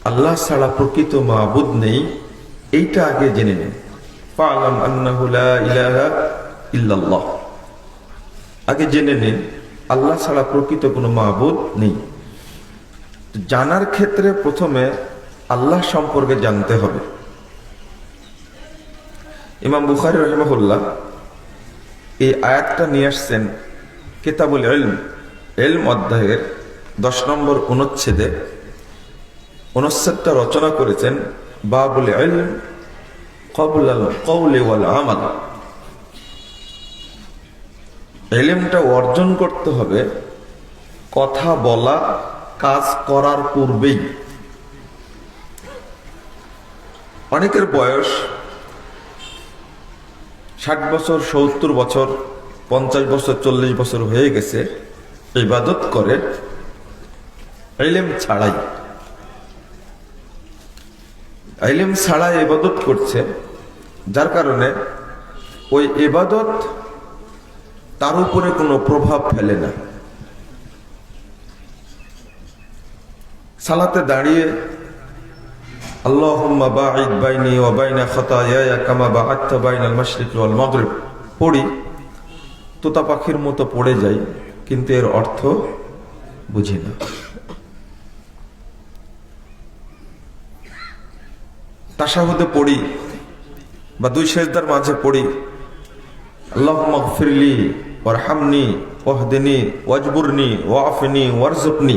আল্লাহ ছাড়া প্রকৃত মাবুদ নেই, এইটা আগে জেনে নিন। ফা'লাম আন্নাহু লা ইলাহা ইল্লাল্লাহ, আগে জেনে নিন আল্লাহ ছাড়া প্রকৃত কোনো মাবুদ নেই। জানার ক্ষেত্রে প্রথমে আল্লাহ সম্পর্কে জানতে হবে। ইমাম বুখারী রাহিমাহুল্লাহ এই আয়াতটা নিয়ে আসছেন কিতাবুল ইলম, ইলম অধ্যায়ের 10 নম্বর অনুচ্ছেদে। অনুচ্ছেদটা রচনা করেছেন বাবুল ইলম ক্বাবলাল কওলি ওয়াল আমাল। ইলমটা অর্জন করতে হবে কথা বলা কাজ করার পূর্বেই। অনেকের বয়স 60 বছর, 70 বছর, 50 বছর, 40 বছর হয়ে গেছে, ইবাদত করে ইলম ছাড়াই। ইলম ছাড়াই ইবাদত করছে, যার কারণে ওই ইবাদত তার উপরে কোনো প্রভাব ফেলে না। সালাতে দাঁড়িয়ে আল্লাহুম্মা বাঈদ বাইনি ওয়া বাইনা খাতায়ায়া কামা বাআদতা বাইনাল মাশরিক ওয়াল মাগরিব পড়ি, তোতা পাখির মতো পড়ে যাই, কিন্তু এর অর্থ বুঝি না। তাশাহুদে পড়ি বা দুই সেজদার মাঝে পড়ি আল্লাহুম্মা গফিরলি ওয়ারহামনি ওয়াহদিনি ওয়াজবুরনি ওয়াআফিনি ওয়ারযুকনি।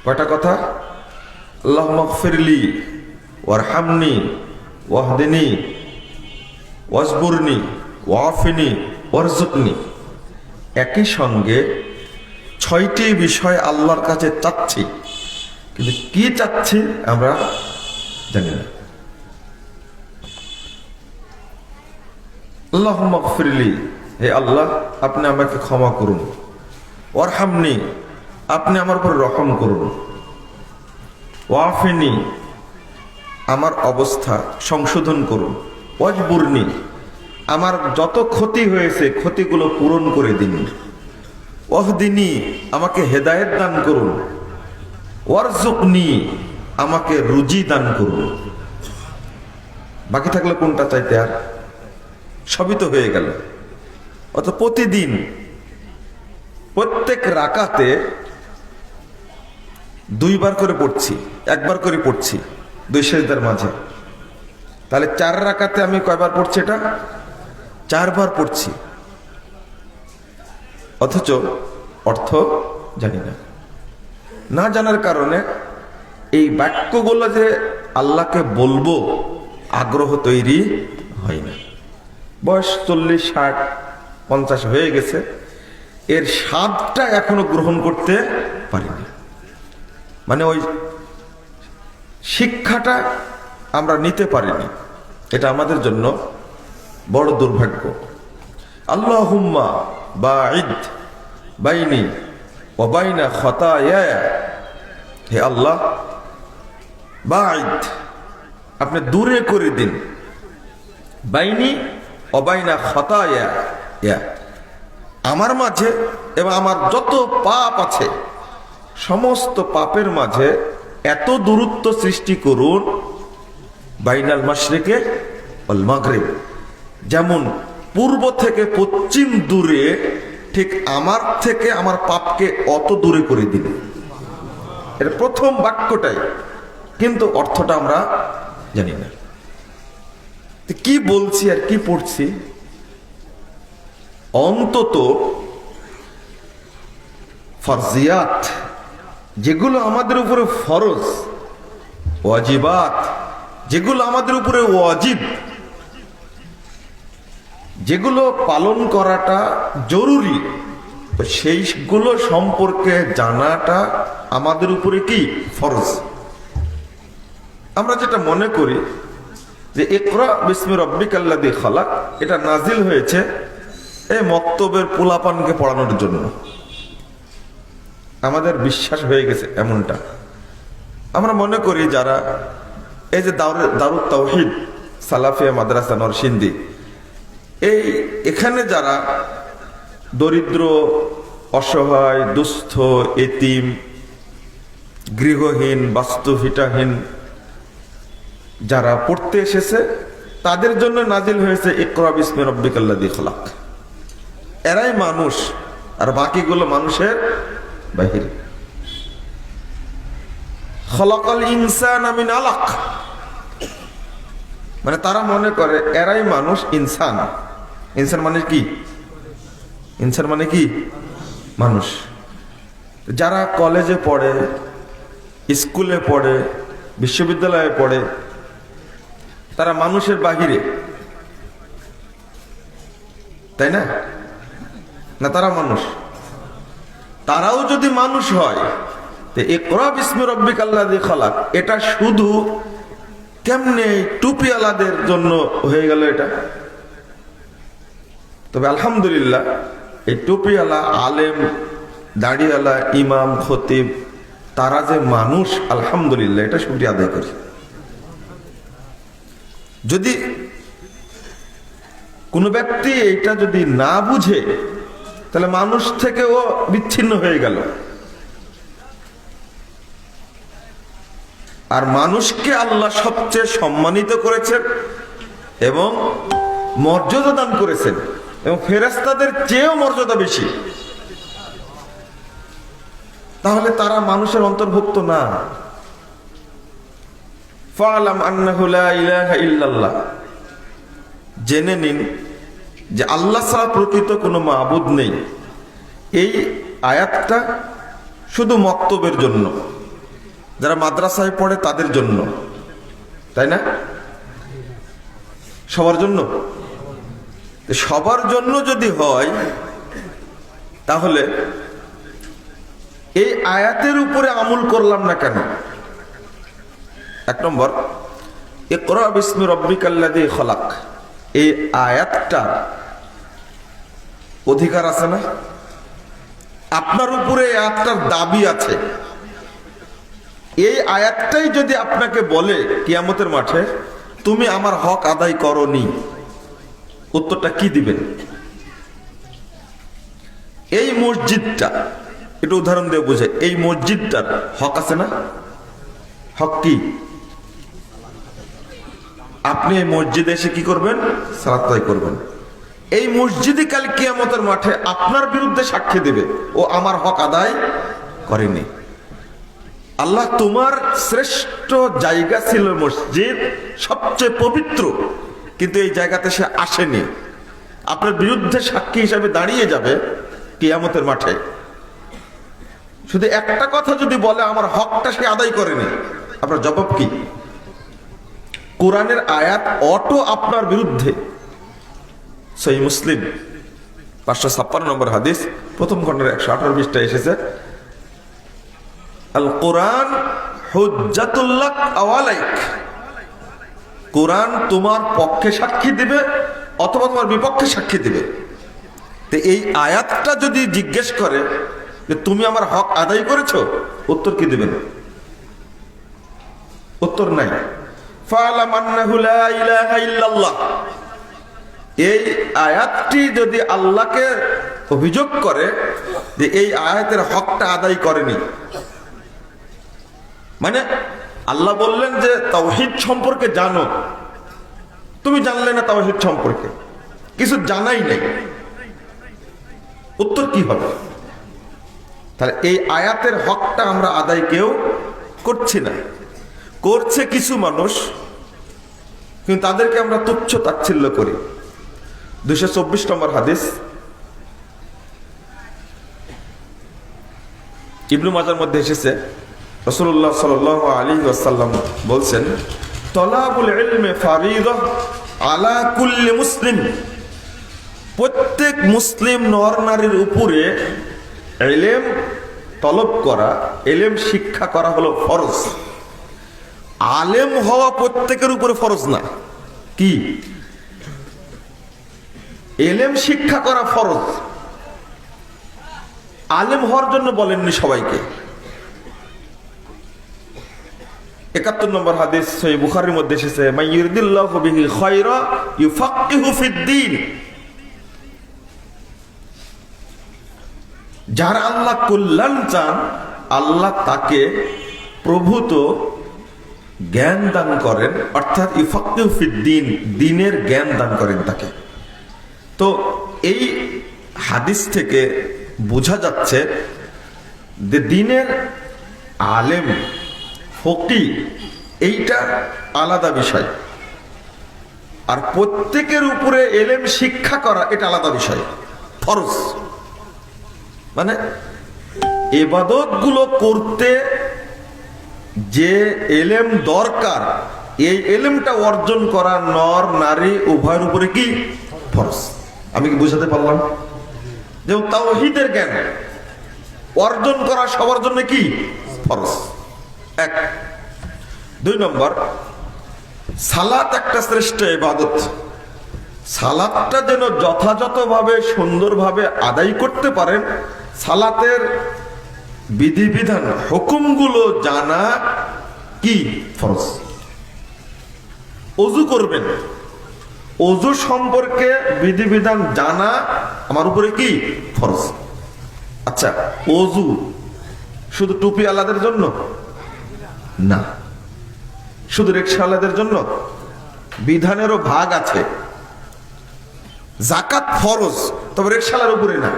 কয়টা কথা? আল্লাহুম্মা গফিরলি ওয়ারহামনি ওয়াহদিনি ওয়াজবুরনি ওয়াআফিনি ওয়ারযুকনি। একই সঙ্গে 6টি বিষয় আল্লাহর কাছে চাচ্ছি, কিন্তু কি চাচ্ছি আমরা জানি না। আল্লাহুম্মা গফিরলি, হে আল্লাহ আপনি আমাকে ক্ষমা করুন। ওয়ারহামনি, আপনি আমার উপর রহম করুন। ওয়াফিনি, আমার অবস্থা সংশোধন করুন। ওয়াজবুরনি, আমার যত ক্ষতি হয়েছে ক্ষতিগুলো পূরণ করে দিন। ওয়াহদিনি, আমাকে হেদায়েত দান করুন। ওয়ারযুকনি, আমাকে রুজি দান করুন। বাকি থাকলে কোনটা চাইতে? আর সবই তো হয়ে গেল। অত প্রতিদিন প্রত্যেক রাকাতে 2 বার করে পড়ছি, 1 বার করে পড়ছি 2 সেজদার মাঝে, তাহলে 4 রাকাতে আমি কয়বার পড়ছি? এটা 4 বার পড়ছি, অথচ অর্থ জানি না। না জানার কারণে এই বাক্যগুলো যে আল্লাহকে বলবো আগ্রহ তৈরি হয় না। বয়স 40, 60, 50 হয়ে গেছে, এর স্বাদটা এখনো গ্রহণ করতে পারিনি। মানে ওই শিক্ষাটা আমরা নিতে পারিনি, এটা আমাদের জন্য বড় দুর্ভাগ্য। আল্লাহুম্মা বাঈদ বাইনি ওয়া বাইনা খাতায়ায়া, হে আল্লাহ বাঈদ, আপনি দূরে করে দিন। বাইনি ওয়া বাইনা খাতায়ায়া, আমার মাঝে এবং আমার যত পাপ আছে সমস্ত পাপের মাঝে এত দূরত্ব সৃষ্টি করুন, বাইনাল মাশরিকে ওয়াল মাগরিব, যেমন পূর্ব থেকে পশ্চিম দূরে, ঠিক আমার থেকে আমার পাপকে অত দূরে করে দিন। এর প্রথম বাক্যটাই, কিন্তু অর্থটা আমরা জানি না। কি বলছি আর কি পড়ছি? অন্তত ফরজিয়াত, যেগুলো আমাদের উপরে ফরজ, ওয়াজিবাত, যেগুলো আমাদের উপরে ওয়াজিব, যেগুলো পালন করাটা জরুরি, সেইগুলো সম্পর্কে জানাটা আমাদের উপরে কি ফরজ। আমরা যেটা মনে করি যে ইকরা বিসমি রাব্বিকাল্লাযী খালাক, এটা নাজিল হয়েছে এই মক্তবের পোলাপানকে পড়ানোর জন্য। আমাদের বিশ্বাস হয়ে গেছে এমনটা। আমরা মনে করি যারা এই যে দারুত তাওহীদ সালাফিয়া মাদ্রাসা নরসিংদী, এখানে যারা দরিদ্র, অসহায়, দুস্থ, এতিম, গৃহহীন, বাস্তুভিটাহীন যারা পড়তে এসেছে তাদের জন্য নাজিল হয়েছে ইকরা বিসমি রাব্বিকাল্লাযী খলাক। এরাই মানুষ, আর বাকিগুলো মানুষের বাহিরে। খলাকাল ইনসানা মিন আলাক, মানে তারা মনে করে এরাই মানুষ। ইনসান, ইনসান মানে কি? ইনসান মানে কি? মানুষ। যারা কলেজে পড়ে, স্কুলে পড়ে, বিশ্ববিদ্যালয়ে পড়ে, তারা মানুষের বাহিরে, তাই না? না, তারা মানুষ। তারাও যদি মানুষ হয়, ইকরা বিসমি রাব্বিকাল্লাযী খলাক এটা শুধু কেমনে টুপিওয়ালাদের জন্য হয়ে গেল এটা? তবে আলহামদুলিল্লাহ, এই টুপিওয়ালা, আলেম, দাড়িওয়ালা, ইমাম, খতিব, তারা যে মানুষ, আলহামদুলিল্লাহ, এটা শুকরিয়া আদায় করি। যদি কোনো ব্যক্তি এটা যদি না বুঝে, তাহলে মানুষ থেকেও বিচ্ছিন্ন হয়ে গেল। আর মানুষকে আল্লাহ সবচেয়ে সম্মানিত করেছেন এবং মর্যাদা দান করেছেন, এবং ফেরেশতাদের চেয়েও মর্যাদা বেশি। তাহলে তারা মানুষের অন্তর্ভুক্ত না। ফা'লাম আন্নাহু লা ইলাহা ইল্লাল্লাহ, জেনে নিন যে আল্লাহ ছাড়া প্রকৃত কোনো মাবুদ নেই। এই আয়াতটা শুধু মক্তবের জন্য, যারা মাদ্রাসায় পড়ে তাদের জন্য, তাই না? সবার জন্য? সবার জন্য যদি হয়, তাহলে এই আয়াতের উপরে আমল করলাম না কেন? এক নম্বর, ইকরা বিসমি রাব্বিকাল্লাযী খলাক, এই আয়াতটা অধিকার আছে না? আপনার উপরে এই আয়াতটার দাবি আছে। এই আয়াতটাই যদি আপনাকে বলে কিয়ামতের মাঠে, তুমি আমার হক আদায় করনি, উত্তরটা কি দিবেন? এই মসজিদটা, এটা উদাহরণ দিয়ে বুঝে, এই মসজিদটার হক আছে না? হক কি? আপনি এই মসজিদে এসে কি করবেন? সালাত আদায় করবেন। এই মসজিদই কাল কিয়ামতের মাঠে আপনার বিরুদ্ধে সাক্ষী দেবে, ও আমার হক আদায় করেনি। আল্লাহ, তোমার শ্রেষ্ঠ জায়গা ছিল মসজিদ, সবচেয়ে পবিত্র, কিন্তু এই জায়গাতে সে আসেনি। আপনার বিরুদ্ধে সাক্ষী হিসাবে দাঁড়িয়ে যাবে কিয়ামতের মাঠে। শুধু একটা কথা যদি বলে আমার হকটা সে আদায় করেনি, আপনার জবাব কি? কোরআনের আয়াত অটো আপনার বিরুদ্ধে। সহিহ মুসলিম 556 নম্বর হাদিস, প্রথম খণ্ডের 118 পৃষ্ঠা এসেছে, আল কোরআন হুজ্জাতুল লাক আও আলাইক, কোরআন তোমার পক্ষে সাক্ষী দিবে অথবা তোমার বিপক্ষে সাক্ষী দিবে। তো এই আয়াতটা যদি জিজ্ঞেস করে যে তুমি আমার হক আদায় করেছো, উত্তর কি দিবেন? উত্তর নাই। ফা'লাম আন্নাহু লা ইলাহা ইল্লাল্লাহ, এই আয়াতটি যদি আল্লাহকে অভিযোগ করে যে এই আয়াতের হকটা আদায় করেনি, মানে আল্লাহ বললেন যে তাওহীদ সম্পর্কে জানো, তুমি জানলে না তাওহীদ সম্পর্কে, কিছু জানাই নেই, উত্তর কি হবে? তাহলে এই আয়াতের হকটা আমরা আদায় কেউ করছি না। করছে কিছু মানুষ, কিন্তু তাদেরকে আমরা তুচ্ছ তাচ্ছিল্য করি। 224 নম্বর হাদিস, ইবনে মাজার মধ্যে এসেছে, রাসূলুল্লাহ সাল্লাল্লাহু আলাইহি ওয়াসাল্লাম বলছেন, তলাবুল ইলমি ফারিদা আলা কুল্লি মুসলিম, প্রত্যেক মুসলিম নর নারীর উপরে ইলম তলব করা, ইলম শিক্ষা করা হলো ফরজ। আলেম হওয়া প্রত্যেকের উপরে ফরজ না। কি? ইলম শিক্ষা করা ফরজ। আলেম হওয়ার জন্য বলেননি সবাইকে। 71 নম্বর হাদিস সহিহ বুখারীর মধ্যে এসেছে, মান ইউরিদিল্লাহু বিহি খায়রা ইউফাক্কিহু ফিদ্দীন, যার আল্লাহ কল্যাণ চান, আল্লাহ তাকে প্রভু তো জ্ঞান দান করেন, অর্থাৎ ইফাক্কিহু ফিদ্দীন, দ্বীনের জ্ঞান দান করেন তাকে। তো এই হাদিস থেকে বোঝা যাচ্ছে যে দ্বীনের আলেম, ফকিহ এইটা আলাদা বিষয়, আর প্রত্যেকের উপরে এলেম শিক্ষা করা এটা আলাদা বিষয়, ফরজ। মানে ইবাদত গুলো করতে যে এলেম দরকার, এই এলেমটা অর্জন করা নর নারী উভয়ের উপরে কি ফরজ। আমি কি বুঝাতে পারলাম? যেমন তাওহীদের জ্ঞান অর্জন করা সবার জন্য কি ফরজ, এক। 2 নম্বর, সালাত একটা শ্রেষ্ঠ ইবাদত। সালাতটা যেন যথাযথভাবে সুন্দরভাবে আদায় করতে পারেন, সালাতের বিধিবিধান হুকুমগুলো জানা কি ফরজ। ওযু করবেন, ওযু সম্পর্কে বিধিবিধান জানা আমার উপরে কি ফরজ। আচ্ছা, ওযু শুধু টুপি আলাদের জন্য না, শুধু রিকশাওয়ালাদের জন্য, বিধানেরও ভাগ আছে। যাকাত ফরজ, তবে রিকশাওয়ালার উপরে না।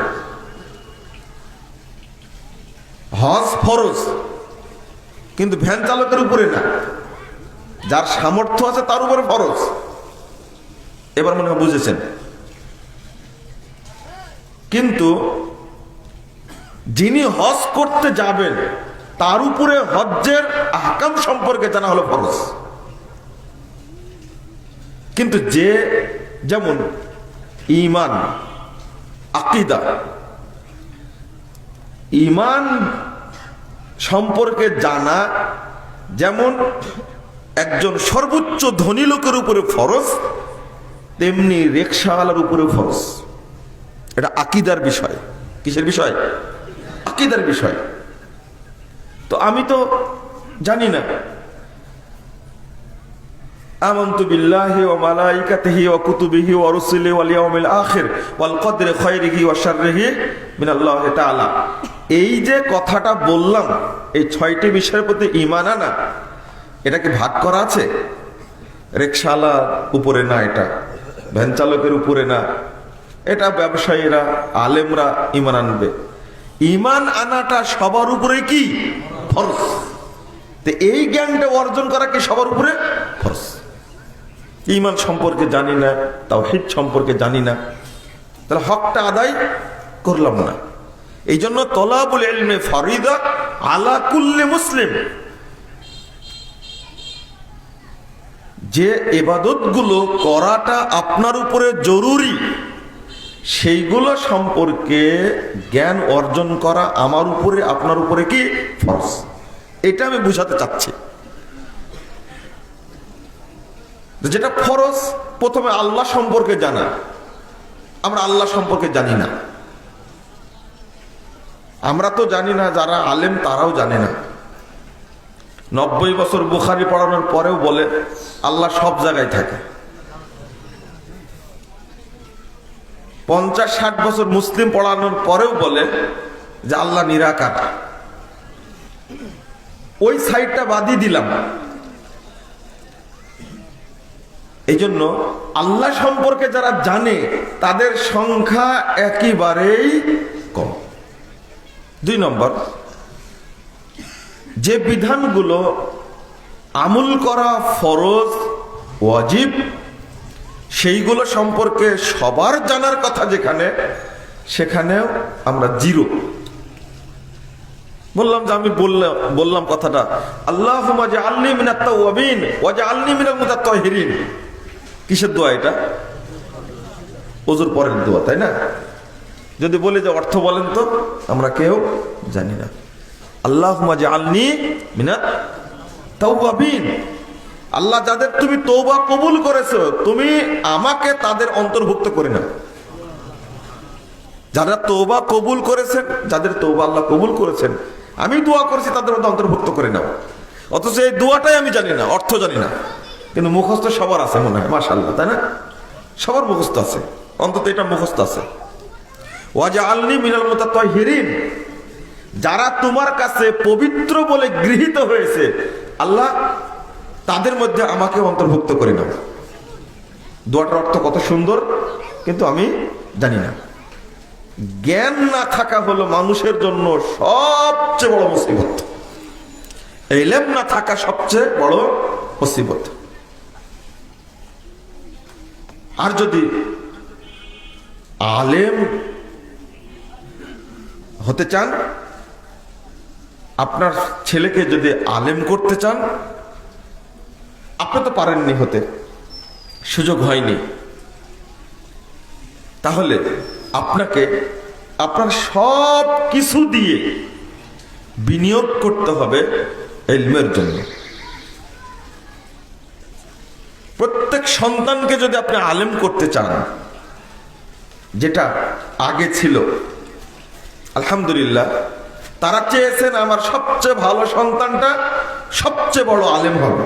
হজ ফরজ, কিন্তু ভ্যান চালকের উপরে না, যার সামর্থ্য আছে তার উপরে ফরজ। এবার মনে হয় বুঝেছেন। কিন্তু যিনি হজ করতে যাবেন তার উপরে হজ্জের আহকাম সম্পর্কে জানা হলো ফরজ। কিন্তু যে যেমন ঈমান, আকীদা, ঈমান সম্পর্কে জানা যেমন একজন সর্বোচ্চ ধনী লোকের উপরে ফরজ, তেমনি রিকশাওয়ালার উপরে ফরজ। এটা আকীদার বিষয়। কিসের বিষয়? আকীদার বিষয়। তো আমি তো জানি না আমানতু বিল্লাহি ওয়া মালাইকাতিহি ওয়া কুতুবিহি ওয়া রুসুলিহি ওয়াল ইয়াউমিল আখির ওয়াল কদরি খায়রিহি ওয়া শাররিহি মিনাল্লাহি তাআলা। এই যে কথাটা বললাম, এই 6টি বিষয়ের প্রতি ঈমান আনা, এটা কি ভাগ করা আছে? রিকশাওয়ালার উপরে না, এটা ভ্যান চালকের উপরে না, এটা ব্যবসায়ীরা, আলেমরা ঈমান আনবে। ঈমান আনাটা সবার উপরে কি ফরজ। তো এই জ্ঞানটা অর্জন করা কি সবার উপরে ফরজ। ঈমান সম্পর্কে জানি না, তাওহীদ সম্পর্কে জানি না, তাহলে হকটা আদায় করলাম না। এই জন্য তলাবুল ইলমে ফরিদা আলা কুল্লি মুসলিম। যে ইবাদতগুলো করাটা আপনার উপরে জরুরি, সেইগুলো সম্পর্কে জ্ঞান অর্জন করা আমার উপরে, আপনার উপরে কি ফরজ। এটা আমি বুঝাতে চাচ্ছি। যেটা ফরজ, প্রথমে আল্লাহ সম্পর্কে জানা। আমরা আল্লাহ সম্পর্কে জানি না। আমরা তো জানি না, যারা আলেম তারাও জানে না। 90 বছর বুখারী পড়ানোর পরেও বলে আল্লাহ সব জায়গায় থাকে। 50-60 বছর মুসলিম পড়ানোর পরেও বলে যে আল্লাহ নিরাকার। ওই সাইডটা বাদই দিলাম। এই জন্য আল্লাহ সম্পর্কে যারা জানে তাদের সংখ্যা একেবারেই কম। 2 নম্বর, যে বিধানগুলো আমল করা ফরজ ওয়াজিব, সেইগুলো সম্পর্কে সবার জানার কথা যেখানে, সেখানেও আমরা জিরো। বললাম যে আমি বললাম কথাটা, আল্লাহুম্মা জাআলনি মিনাত তাওয়াবিন ওয়া জাআলনি মিনাল মুতাত্তাহিরিন। কিসের দোয়া এটা? ওযুর পরের দোয়া, তাই না? যদি বলি যে অর্থ বলেন তো, আমরা কেউ জানি না। আল্লাহুম্মা জাআলনি মিনাত তাওয়াবিন। আল্লাহ, যাদের তুমি তওবা কবুল করেছো, তুমি আমাকে তাদের অন্তর্ভুক্ত করে নাও। যারা তওবা কবুল করেছেন, যাদের তওবা আল্লাহ কবুল করেছেন, আমি দোয়া করেছি তাদের মধ্যে অন্তর্ভুক্ত করে নাও। অথচ এই দোয়াটাই আমি জানি না, অর্থ জানি না, কিন্তু মুখস্থ সবার আছে মনে হয়, মাশাআল্লাহ, তাই না? সবার মুখস্থ আছে, অন্তত এটা মুখস্থ আছে। ওয়া জাআলনি মিনাল মুতাত্তাহিরিন। যারা তোমার কাছে পবিত্র বলে গৃহীত হয়েছে, আল্লাহ তাদের মধ্যে আমাকে অন্তর্ভুক্ত করে নাও। দোয়াটার অর্থ কত সুন্দর, কিন্তু আমি জানি না। জ্ঞান না থাকা হলো মানুষের জন্য সবচেয়ে বড় মুসিবত। ইলম না থাকা সবচেয়ে বড় মুসিবত। আর যদি আলেম হতে চান, আপনার ছেলেকে যদি আলেম করতে চান, আপনি তো পারেননি হতে, সুযোগ হয়নি, তাহলে আপনাকে আপনার সব কিছু দিয়ে বিনিয়োগ করতে হবে ইলমের জন্য। প্রত্যেক সন্তানকে যদি আপনি আলেম করতে চান, যেটা আগে ছিল, আলহামদুলিল্লাহ তারা চেয়েছেন আমার সবচেয়ে ভালো সন্তানটা সবচেয়ে বড় আলেম হবে,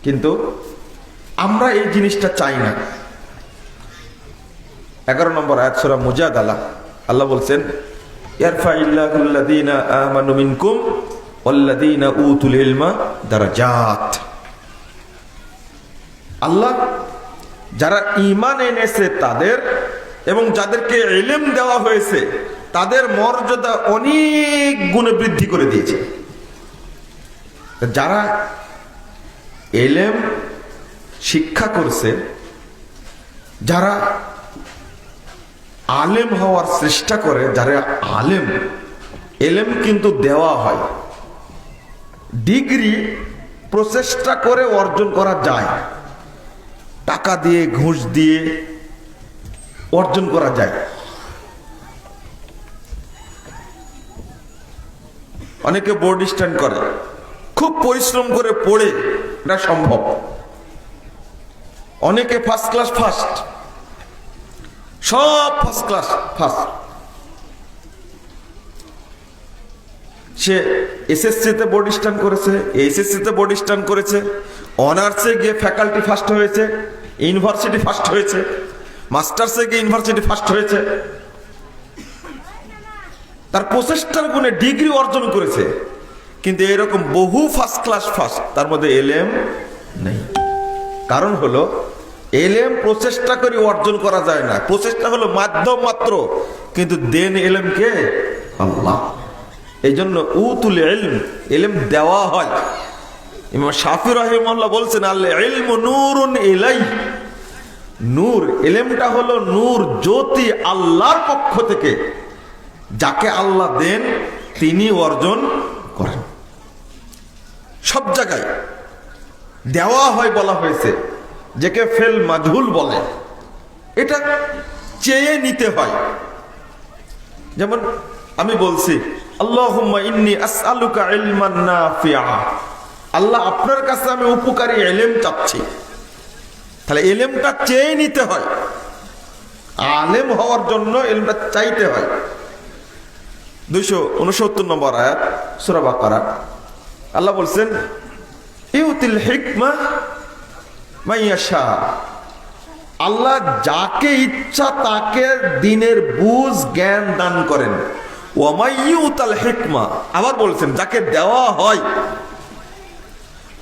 কিন্তু আমরা এই জিনিসটা চাই না। 11 নম্বর আয়াত সূরা মুজাদালা আল্লাহ বলছেন, ইয়ারফাইল্লাহুল্লাযীনা আমানু মিনকুম ওয়াল্লাযীনা উতুল ইলমা দারাজাত। আল্লাহ যারা ঈমান এনেছে তাদের এবং যাদেরকে ইলম দেওয়া হয়েছে তাদের মর্যাদা অনেক গুণে বৃদ্ধি করে দিয়েছে। যারা ইলম শিক্ষা করছে, যারা আলেম হওয়ার চেষ্টা করে, যারা আলেম, ইলম কিন্তু দেওয়া হয়, ডিগ্রি প্রচেষ্টা করে অর্জন করা যায়, টাকা দিয়ে ঘুষ দিয়ে অর্জন করা যায়। অনেকে বোর্ড স্ট্যান্ড করে, খুব পরিশ্রম করে পড়ে এটা সম্ভব। অনেকে ফার্স্ট ক্লাস ফার্স্ট, সব ফার্স্ট ক্লাস ফার্স্ট। সে এসএসসিতে বোর্ড স্ট্যান্ড করেছে, এইচএসসিতে বোর্ড স্ট্যান্ড করেছে, অনার্সে গিয়ে ফ্যাকাল্টি ফার্স্ট হয়েছে, ইউনিভার্সিটি ফার্স্ট হয়েছে, মাস্টার্সে গিয়ে ইউনিভার্সিটি ফার্স্ট হয়েছে, তার প্রচেষ্টার গুণে ডিগ্রি অর্জন করেছে। কিন্তু এরকম বহু ফার্স্ট ক্লাস ফার্স্ট, তার মধ্যে ইলম নেই। কারণ হলো ইলম প্রচেষ্টা করে অর্জন করা যায় না, প্রচেষ্টা হলো মাধ্যম মাত্র, কিন্তু দেন ইলম কে? আল্লাহ। এই জন্য উতুল ইলম, ইলম দেওয়া হয়। ইমাম শাফি রাহিমাহুল্লাহ বলছেন, আল ইলমু নূরুন ইলাইহি, নূর, ইলমটা হলো নূর, জ্যোতি আল্লাহর পক্ষ থেকে, যাকে আল্লাহ দেন তিনি অর্জন করেন। সব জায়গায় দেওয়া হয় বলা হয়েছে, যাকে ফেল মাজহুল বলে, এটা চেয়ে নিতে হয়। যেমন আমি বলছি, আল্লাহুম্মা ইন্নী আসআলুকা ইলমান নাফিআ, আল্লাহ আপনার কাছে আমি উপকারী ইলম চাচ্ছি। তাহলে ইলমটা চেয়ে নিতে হয়, আলেম হওয়ার জন্য ইলমটা চাইতে হয়। 269 নম্বর আয়াত সূরা বাকারা আল্লাহ বলছেন, ইউতিল হিকমা মাইয়াশা, আল্লাহ যাকে ইচ্ছা তাকে দিনের বুঝ জ্ঞান দান করেন। ওয়ামাইয়ুতাল হিকমা, আবার বলছেন যাকে দেওয়া হয়,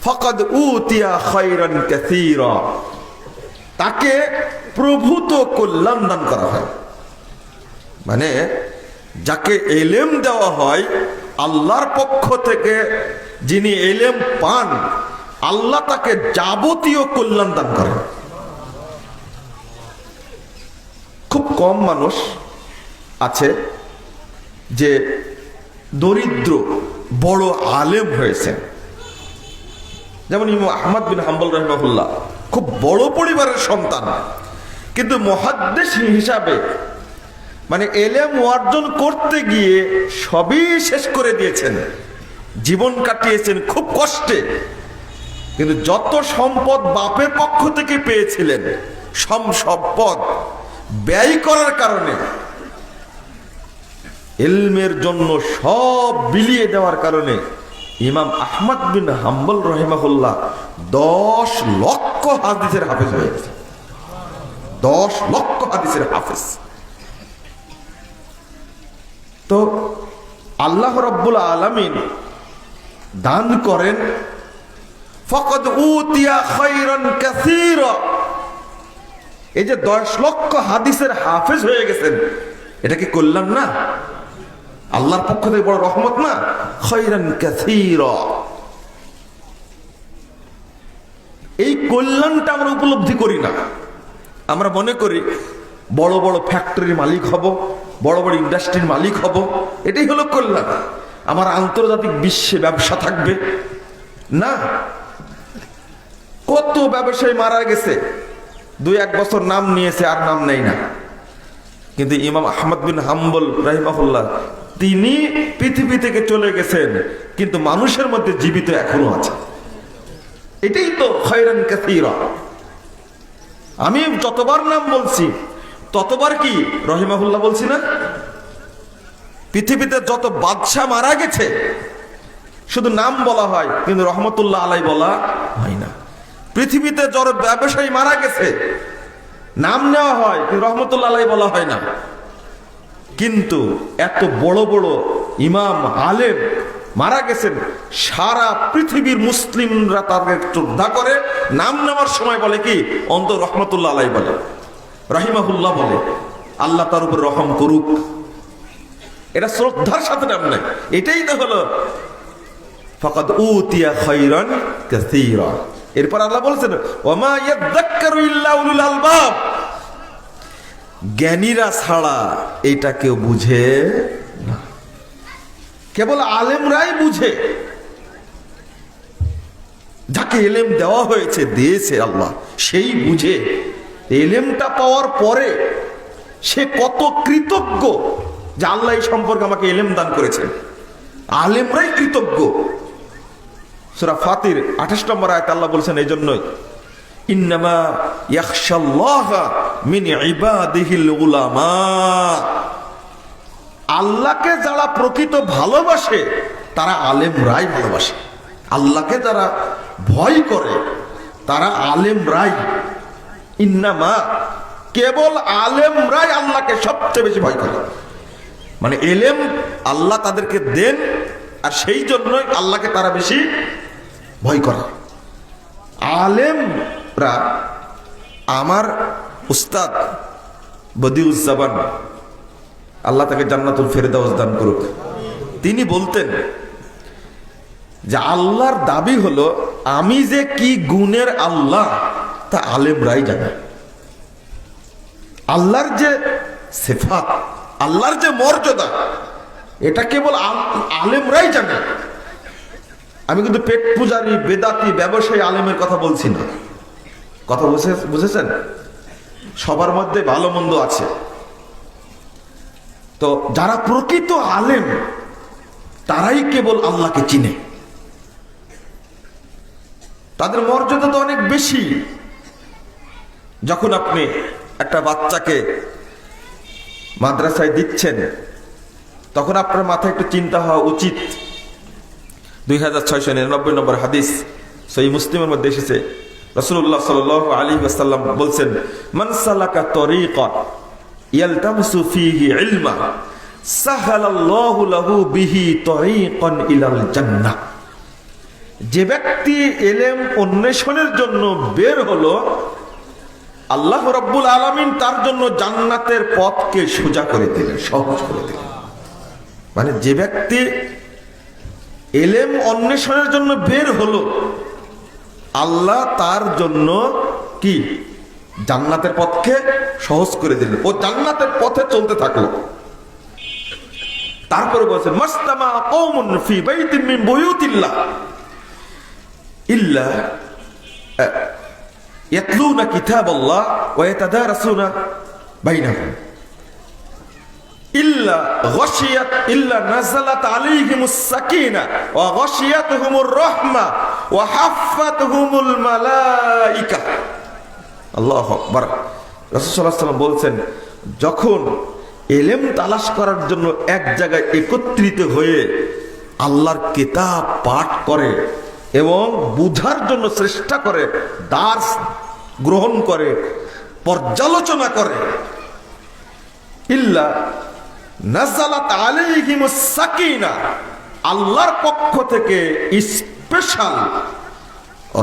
ফাকাদ উতিয়া খায়রান কাসীরা, তাকে প্রভূত কল্যাণ দান করা হয়। মানে যাকে ইলম দেওয়া হয়, আল্লাহর পক্ষ থেকে যিনি ইলম পান, আল্লাহ তাকে যাবতীয় কল্যাণ দান করেন। খুব কম মানুষ আছে যে দরিদ্র বড় আলেম হয়েছে। যেমন ইমাম আহমদ বিন হাম্বল রাহিমাহুল্লাহ খুব বড় পরিবারের সন্তান, কিন্তু মুহাদ্দিস হিসাবে মানে ইলম অর্জন করতে গিয়ে সবই শেষ করে দিয়েছেন, জীবন কাটিয়েছেন খুব কষ্টে। কিন্তু যত সম্পদ বাপের পক্ষ থেকে পেয়েছিলেন, সম্পদ ব্যয় করার কারণে, ইলমের জন্য সব বিলিয়ে দেওয়ার কারণে ইমাম আহমদ বিন হাম্বল রাহিমাহুল্লাহ 10 লক্ষ হাদিসের হাফেজ হয়ে গেছে। 10 লক্ষ হাদিসের হাফেজ। তো আল্লাহ রাব্বুল আলামিন দান করেন ফাকাদ উতিয়া খায়রান কাসীরা। এই যে 10 লক্ষ হাদিসের হাফেজ হয়ে গেছেন, এটা কি কল্যাণ না? আল্লাহর পক্ষ থেকে বড় রহমত না? খায়রান কাসীরা। এই কল্যাণটা আমরা উপলব্ধি করি না। আমরা মনে করি বড় বড় ফ্যাক্টরির মালিক হব, বড় বড় ইন্ডাস্ট্রির মালিক হব, এটাই হলো কল্যাণ। আমার আন্তর্জাতিক বিশ্বে ব্যবসা থাকবে না। কত ব্যবসায়ী মারা গেছে, 2-1 বছর নাম নিয়েছে আর নাম নেই না। কিন্তু ইমাম আহমদ বিন হাম্বল রাহিমাহুল্লাহ তিনি পৃথিবী থেকে চলে গেছেন, কিন্তু মানুষের মধ্যে জীবিত এখনো আছে। এটাই তো খায়রান কাসীরা। আমি যতবার নাম বলছি ততবার কি রহিমাহুল্লাহ বলছি না? পৃথিবীতে যত বাদশা মারা গেছে শুধু নাম বলা হয়, কিন্তু রহমতুল্লাহ আলাই বলা হয় না। পৃথিবীতে যত ব্যবসায়ী মারা গেছে নাম নেওয়া হয়, কিন্তু রহমতুল্লাহ আলাই বলা হয় না। কিন্তু এত বড় বড় ইমাম আলেম মারা গেছেন, সারা পৃথিবীর মুসলিমরা তাদের শ্রদ্ধা করে, নাম নেওয়ার সময় বলে কি অন্তর রহমতুল্লাহ আলাই বলে, রাহিমাহুল্লাহ বলে, আল্লাহ তার উপর রহম করুক। এটা শ্রদ্ধার সাথে নাম নেয়। এটাই তো হলো ফাকাদ উতিয়া খায়রান কাসীরা। এরপর আল্লাহ বলেছেন ওয়ামা ইয়াযাক্কারু ইল্লা উলুল আলবাব। জ্ঞানীরা ছাড়া এটা কেউ বুঝে না, কেবল আলেমরাই বুঝে। যাকে এলেম দেওয়া হয়েছে, দিয়েছে আল্লাহ, সেই বুঝে। এলেমটা পাওয়ার পরে সে কত কৃতজ্ঞ যে আল্লাহ এই সম্পর্কে আমাকে এলেম দান করেছেন। আলেমরাই কৃতজ্ঞ। সূরা ফাতির 28 নম্বর আয়াতে আল্লাহ বলছেন এই জন্যই ইন্নামা ইয়াখশাল্লাহা মিন ইবাদিহিল উলামা। আল্লাহকে যারা প্রকৃত ভালোবাসে তারা আলেমরাই ভালোবাসে। আল্লাহকে যারা ভয় করে তারা আলেমরাই। ইন্নামা, কেবল আলেমরাই আল্লাহকে সবচেয়ে বেশি ভয় করে। মানে এলেম আল্লাহ তাদেরকে দেন, আর সেই জন্যই আল্লাহকে তারা বেশি ভয় করে। আলেমরা, আমার উস্তাদ বদিউজ্জামান, আল্লাহ তাকে জান্নাতুল ফেরদাউস দান করুক, তিনি বলতেন যে আল্লাহর দাবি হলো আমি যে কি গুণের আল্লাহ তা আলেমরাই জানে। আল্লাহর যে সিফাত, আল্লাহর যে মর্যাদা, এটা কেবল আলেমরাই জানে। আমি কিন্তু পেট পূজারি, বেদাতি, ব্যবসায়ী আলেমের কথা বলছি না। কথা বুঝেছেন? সবার মধ্যে ভালো মন্দ আছে। তো যারা প্রকৃত আলেম তারাই কেবল আল্লাহকে চিনে। তাদের মর্যাদা তো অনেক বেশি। যখন আপনি একটা বাচ্চাকে মাদ্রাসায় দিচ্ছেন, তখন আপনার মাথায় একটু চিন্তা হওয়া উচিত। 2699 নম্বর হাদিস সহিহ মুসলিমের মধ্যে এসেছে, রাসূলুল্লাহ সাল্লাল্লাহু আলাইহি ওয়াসাল্লাম বলছেন মান সালাকা তরিকা ইয়ালতামিসু ফীহি ইলমা সাহালাল্লাহু লাহু বিহি তরিকান ইলাল জান্নাহ। যে ব্যক্তি ইলম অন্বেষণের জন্য বের হলো, আল্লাহ রাব্বুল আলামিন তার জন্য জান্নাতের পথকে সোজা করে দিলেন, সহজ করে দিলেন। মানে যে ব্যক্তি ইলম অন্বেষণের জন্য বের হলো, আল্লাহ তার জন্য কি জান্নাতের পথকে সহজ করে দিলেন। ও জান্নাতের পথে চলতে থাকলো। তারপরে বলছেন মাসতামা কওমুন ফি বাইতিন মিন বুয়ুতিল্লাহ ইল্লা ইয়াতলুনা কিতাবাল্লাহ ওয়া ইয়াতাদারাসুনা বাইনাহুম ইল্লা গাশিয়াত ইল্লা নাযালাত আলাইহিমুস সাকিনা ওয়া গাশিয়াতুহুমুর রাহমা ওয়া হাফফাতুহুমুল মালায়েকা। আল্লাহু আকবার। রাসূল সাল্লাল্লাহু আলাইহি ওয়াসাল্লাম বলছেন, যখন ইলম তালাশ করার জন্য এক জায়গায় একত্রিত হয়ে আল্লাহর কিতাব পাঠ করে এবং বুঝার জন্য চেষ্টা করে, দার্স গ্রহণ করে, পর্যালোচনা করে, ইল্লা নাযালাত আলাইহিমুস সাকিনা, আল্লাহর পক্ষ থেকে স্পেশাল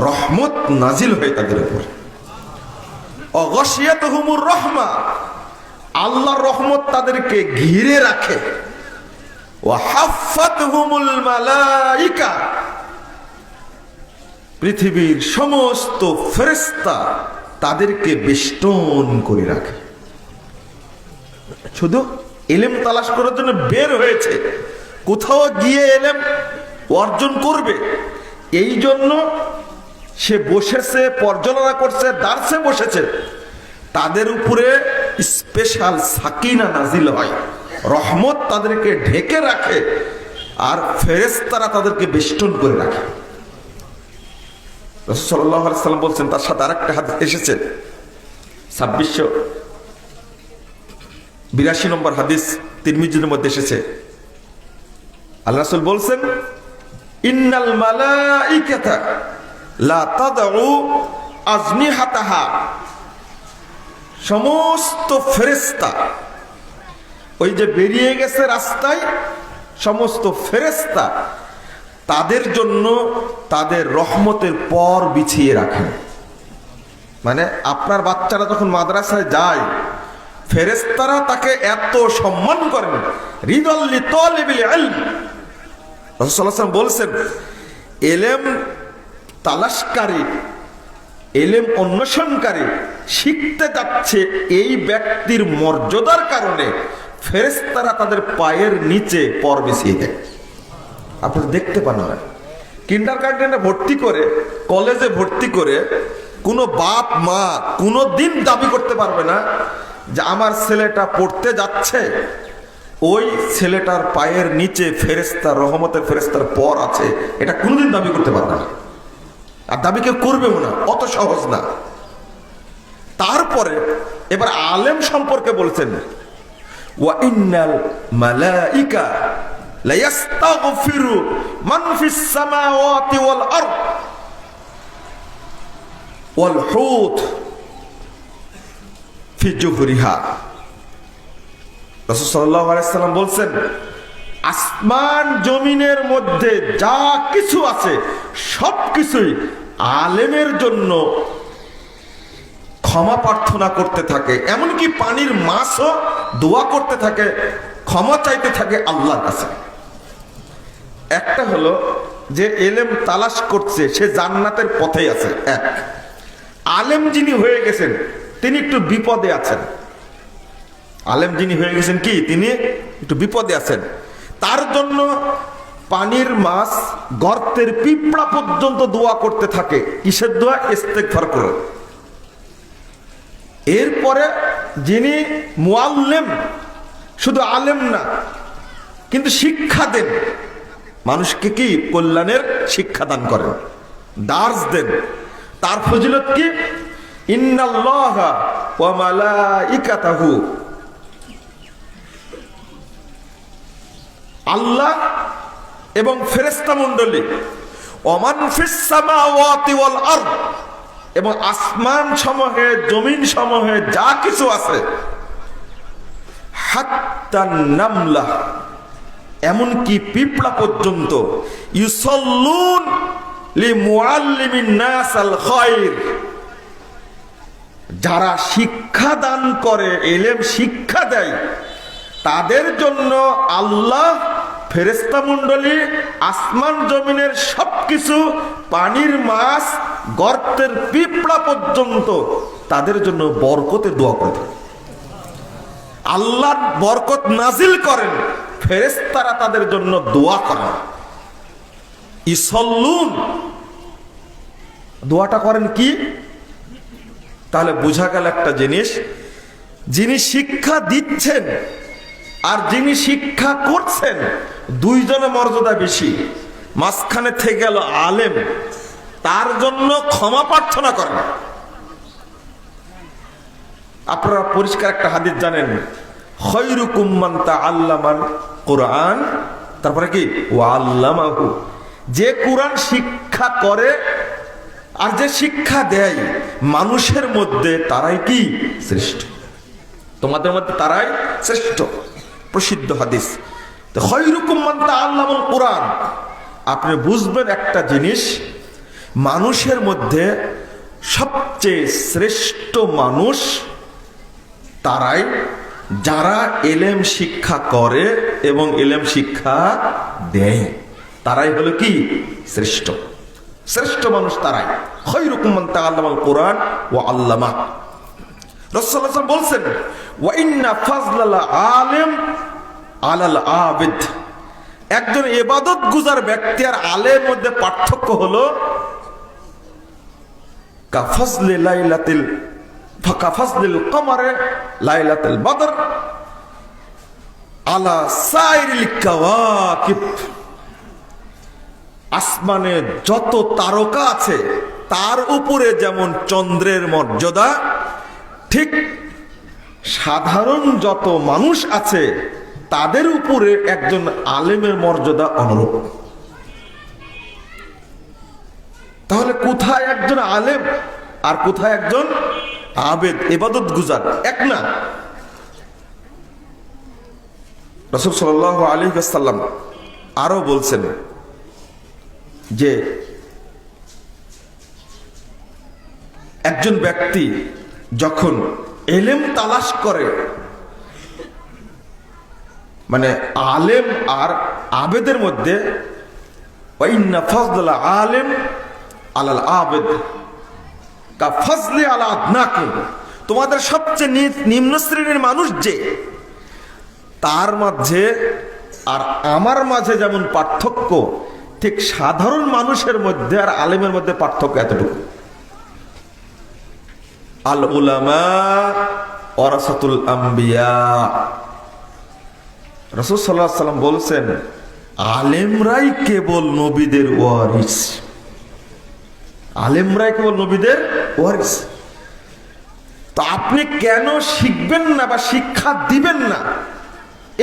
রহমত নাজিল হয় তাদের উপর। অগশিয়াতুহুমুর রাহমা, আল্লাহর রহমত তাদেরকে ঘিরে রাখে। ওয়া হাফফাতহুমুল মালাইকা, পৃথিবীর সমস্ত ফেরেশতা তাদেরকে বেষ্টন করে রাখে। শুধু ইলম তালাশ করার জন্য বের হয়েছে, কোথাও গিয়ে ইলম অর্জন করবে, এই জন্য সে বসেছে, পর্যালোচনা করছে, দার্সে বসেছে। তাদের উপরে স্পেশাল সাকিনা নাজিল হয়, রহমত তাদেরকে ঢেকে রাখে, আর ফেরেশতারা তাদেরকে বেষ্টন করে রাখে। রাসূল সাল্লাল্লাহু আলাইহি ওয়াসাল্লাম বলছেন, তার সাথে আরেকটা হাদিস এসেছে 2682 নম্বর হাদিস তিরমিজির মধ্যে এসেছে। আল্লাহ রাসূল বলছেন, ইন্নাল মালাইকাতা লা তাদউ আজনিহাতাহা, সমস্ত ফেরেশতা ওই যে বেরিয়ে গেছে রাস্তায়, সমস্ত ফেরেশতা তাদের জন্য তাদের রহমতের পর বিছিয়ে রাখেন। মানে আপনার বাচ্চারা যখন মাদ্রাসায় যায়, ফেরেশতারা তাকে এত সম্মান করেন, রিদাল্লি তালিবিল ইলম। রাসূল সাল্লাল্লাহু আলাইহি ওয়াসাল্লাম বলছেন, ইলম তালাশকারী, ইলম অন্বেষণকারী শিখতে যাচ্ছে, এই ব্যক্তির মর্যাদার কারণে ফেরেশতারা তাদের পায়ের নিচে পর বিছিয়ে দেয়। আপনারা দেখতে পান না, কিন্ডারগার্টেনে ভর্তি করে, কলেজে ভর্তি করে কোনো বাপ মা কোনো দিন দাবি করতে পারবে না যে আমার ছেলেটা পড়তে যাচ্ছে, ওই ছেলেটার পায়ের নিচে ফেরেশতা, রহমতের ফেরেশতার পর আছে, এটা কোনোদিন দাবি করতে পারবে না, আর দাবি কেউ করবেও না, অত সহজ না। তারপরে এবার আলেম সম্পর্কে বলছেন, ওয়া ইন্নাল মালাইকা লা ইস্তাগফিরু মান ফিস সামাওয়াতি ওয়াল আরদ ওয়াল হুত ফি জুহরিহা। রাসূল সাল্লাল্লাহু আলাইহি ওয়াসাল্লাম বলছেন, আসমান জমিনের মধ্যে যা কিছু আছে সবকিছুই আলেমের জন্য ক্ষমা প্রার্থনা করতে থাকে, এমনকি পানির মাছও দোয়া করতে থাকে, ক্ষমা চাইতে থাকে আল্লাহর কাছে। একটা হলো যে এলেম তালাশ করছে, সে জান্নাতের পথেই আছে। এক আলেম যিনি হয়ে গেছেন, তিনি একটু বিপদে আছেন। আলেম যিনি হয়ে গেছেন কি, তিনি একটু বিপদে আছেন, তার জন্য পানির মাছ, গর্তের পিঁপড়া পর্যন্ত দোয়া করতে থাকে। কিসের দোয়া? ইস্তেগফার করে। এরপরে যিনি মুআল্লিম, শুধু আলেম না কিন্তু শিক্ষা দেন, মানুষকে কি কল্যাণের শিক্ষা দান করেন, দার্স দেন, তার ফজিলত কি? ইন্নাল্লাহা ওয়া মালাইকাতাহু, আল্লাহ এবং ফেরেশতা মণ্ডলী, ওমান ফিস সামাওয়াতি ওয়াল আরদ, এবং আসমান সমূহে জমিন সমূহে যা কিছু আছে, হাত্তা নামলা, এমনকি পিঁপড়া পর্যন্ত, ইউসাল্লুন লিমুআল্লিমিন নাস আল খায়র, যারা শিক্ষা দান করে, ইলম শিক্ষা দেয়, তাদের জন্য আল্লাহ, ফেরেশতা মণ্ডলী, আসমান জমিনের সবকিছু, পানির মাছ, গর্তের পিঁপড়া পর্যন্ত তাদের জন্য বরকতে দোয়া করে। আল্লাহ বরকত নাজিল করেন, ফেরেশতারা তাদের জন্য দোয়া করেন। ইসল্লুন, দোয়াটা করেন কি? তাহলে বোঝা গেল একটা জিনিস, যিনি শিক্ষা দিচ্ছেন আর যিনি শিক্ষা করছেন, দুইজনের মর্যাদা বেশি। মাঝখানে থেকে গেল আলেম, তার জন্য ক্ষমা প্রার্থনা করেন। আপনারা পরিষ্কার একটা হাদিস জানেন, খায়রুকুম মান তাআল্লামাল কুরআন, তারপরে কি ওয়া আল্লামাহু, যে কুরআন শিক্ষা করে আর যে শিক্ষা দেয়, মানুষের মধ্যে তারাই কি শ্রেষ্ঠ, তোমাদের মধ্যে তারাই শ্রেষ্ঠ। প্রসিদ্ধ হাদিস। তো খায়রুকুম মান তাআল্লামাল কুরআন, আপনি বুঝবেন একটা জিনিস, মানুষের মধ্যে সবচেয়ে শ্রেষ্ঠ মানুষ তারাই যারা এলেম শিক্ষা করে এবং এলেম শিক্ষা দেয়, তারাই হলো কি শ্রেষ্ঠ। শ্রেষ্ঠ মানুষ তারাই। খায়রুকুম মান তাআল্লামাল কুরআন ওয়া আল্লামা। রাসূলুল্লাহ সাল্লাল্লাহু আলাইহি ওয়াসাল্লাম বলছেন, ওয়া ইন্না ফাজলাল আলিম আলাল আবিদ, একজন ইবাদত গুজার ব্যক্তি আর আলেমের মধ্যে পার্থক্য হলো কাফাজলি লাইলাতিল ফাকাফাজলিল কমারে লাইলাতুল বদর আলা সাইরিল কাওয়াকিব, আসমানে যত তারকা আছে তার উপরে যেমন চন্দ্রের মর্যাদা, ঠিক সাধারণ যত মানুষ আছে তাদের উপরে একজন আলেমের মর্যাদা অনুরূপ। তাহলে কোথায় একজন আলেম আর কোথায় একজন আবেদ ইবাদত গুজার, এক না। রাসূল সাল্লাল্লাহু আলাইহি ওয়াসাল্লাম আরো বলছেন যে একজন ব্যক্তি যখন এলেম তালাশ করে, মানে আলেম আর আবেদের মধ্যে, ওয়া ইন্না ফাজলাল আলিম আলাল আবেদ কাফাজলি আলা আদনাকুম, তোমাদের সবচেয়ে নিম্ন শ্রেণীর মানুষ যে, তার মাঝে আর আমার মাঝে যেমন পার্থক্য, ঠিক সাধারণ মানুষের মধ্যে আর আলেমের মধ্যে পার্থক্য এতটুকু। আল উলামা ওয়ারাসাতুল আম্বিয়া, রাসূল সাল্লাল্লাহু আলাইহি ওয়াসাল্লাম বলছেন আলেমরাই কেবল নবীদের ওয়ারিস, আলেমরাই কেবল নবীদের ওয়ারিস। তো আপনি কেন শিখবেন না বা শিক্ষা দিবেন না,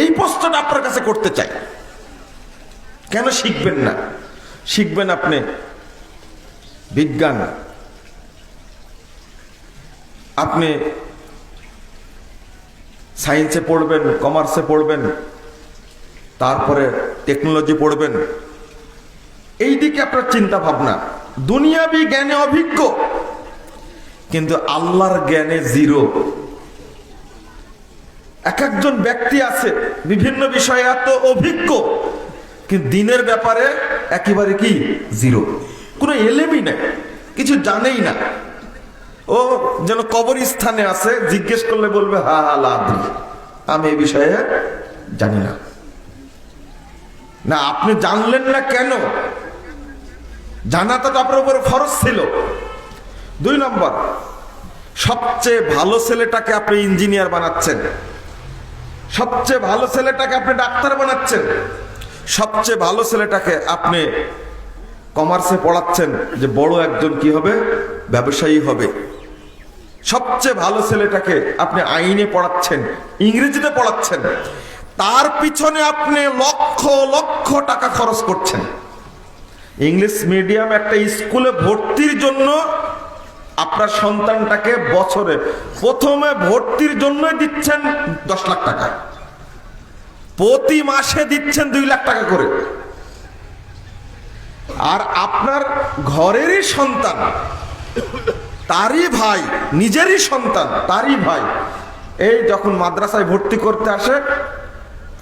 এই প্রশ্নটা আপনার কাছে করতে চাই। কেন শিখবেন না? শিখবেন আপনি বিজ্ঞান, আপনি সায়েন্সে পড়বেন, কমার্সে পড়বেন, তারপরে টেকনোলজি পড়বেন, এই দিকে আপনার চিন্তা ভাবনা। দুনিয়াবি জ্ঞানে অভিজ্ঞ, কিন্তু আল্লাহর জ্ঞানে জিরো। এক একজন ব্যক্তি আছে বিভিন্ন বিষয়ে এত অভিজ্ঞ, কিন্তু দিনের ব্যাপারে একেবারে কি জিরো, কোনো এলেমই নাই, কিছু জানেই না। ও যেন কবরস্থানে আছে, জিজ্ঞেস করলে বলবে হা হা লাদ্রি, আমি এই বিষয়ে জানি না। না, আপনি জানলেন না কেন? জানাটা তো আপনার উপর ফরজ ছিল। 2 নম্বর, সবচেয়ে ভালো ছেলেটাকে আপনি ইঞ্জিনিয়ার বানাচ্ছেন, সবচেয়ে ভালো ছেলেটাকে আপনি ডাক্তার বানাচ্ছেন, সবচেয়ে ভালো ছেলেটাকে আপনি কমার্সে পড়াচ্ছেন যে বড় একজন কি হবে, ব্যবসায়ী হবে। সবচেয়ে ভালো ছেলেটাকে আপনি আইনে পড়াচ্ছেন, ইংরেজিতে পড়াচ্ছেন, তার পিছনে আপনি লক্ষ লক্ষ টাকা খরচ করছেন। ইংলিশ মিডিয়াম একটা স্কুলে ভর্তির জন্য আপনার সন্তানটাকে বছরে প্রথমে ভর্তির জন্য দিচ্ছেন 10 লাখ টাকা, প্রতি মাসে দিচ্ছেন 2 লাখ টাকা করে। আর আপনার ঘরেরই সন্তান, তারই ভাই, নিজেরই সন্তান, তারই ভাই, এই যখন মাদ্রাসায় ভর্তি করতে আসে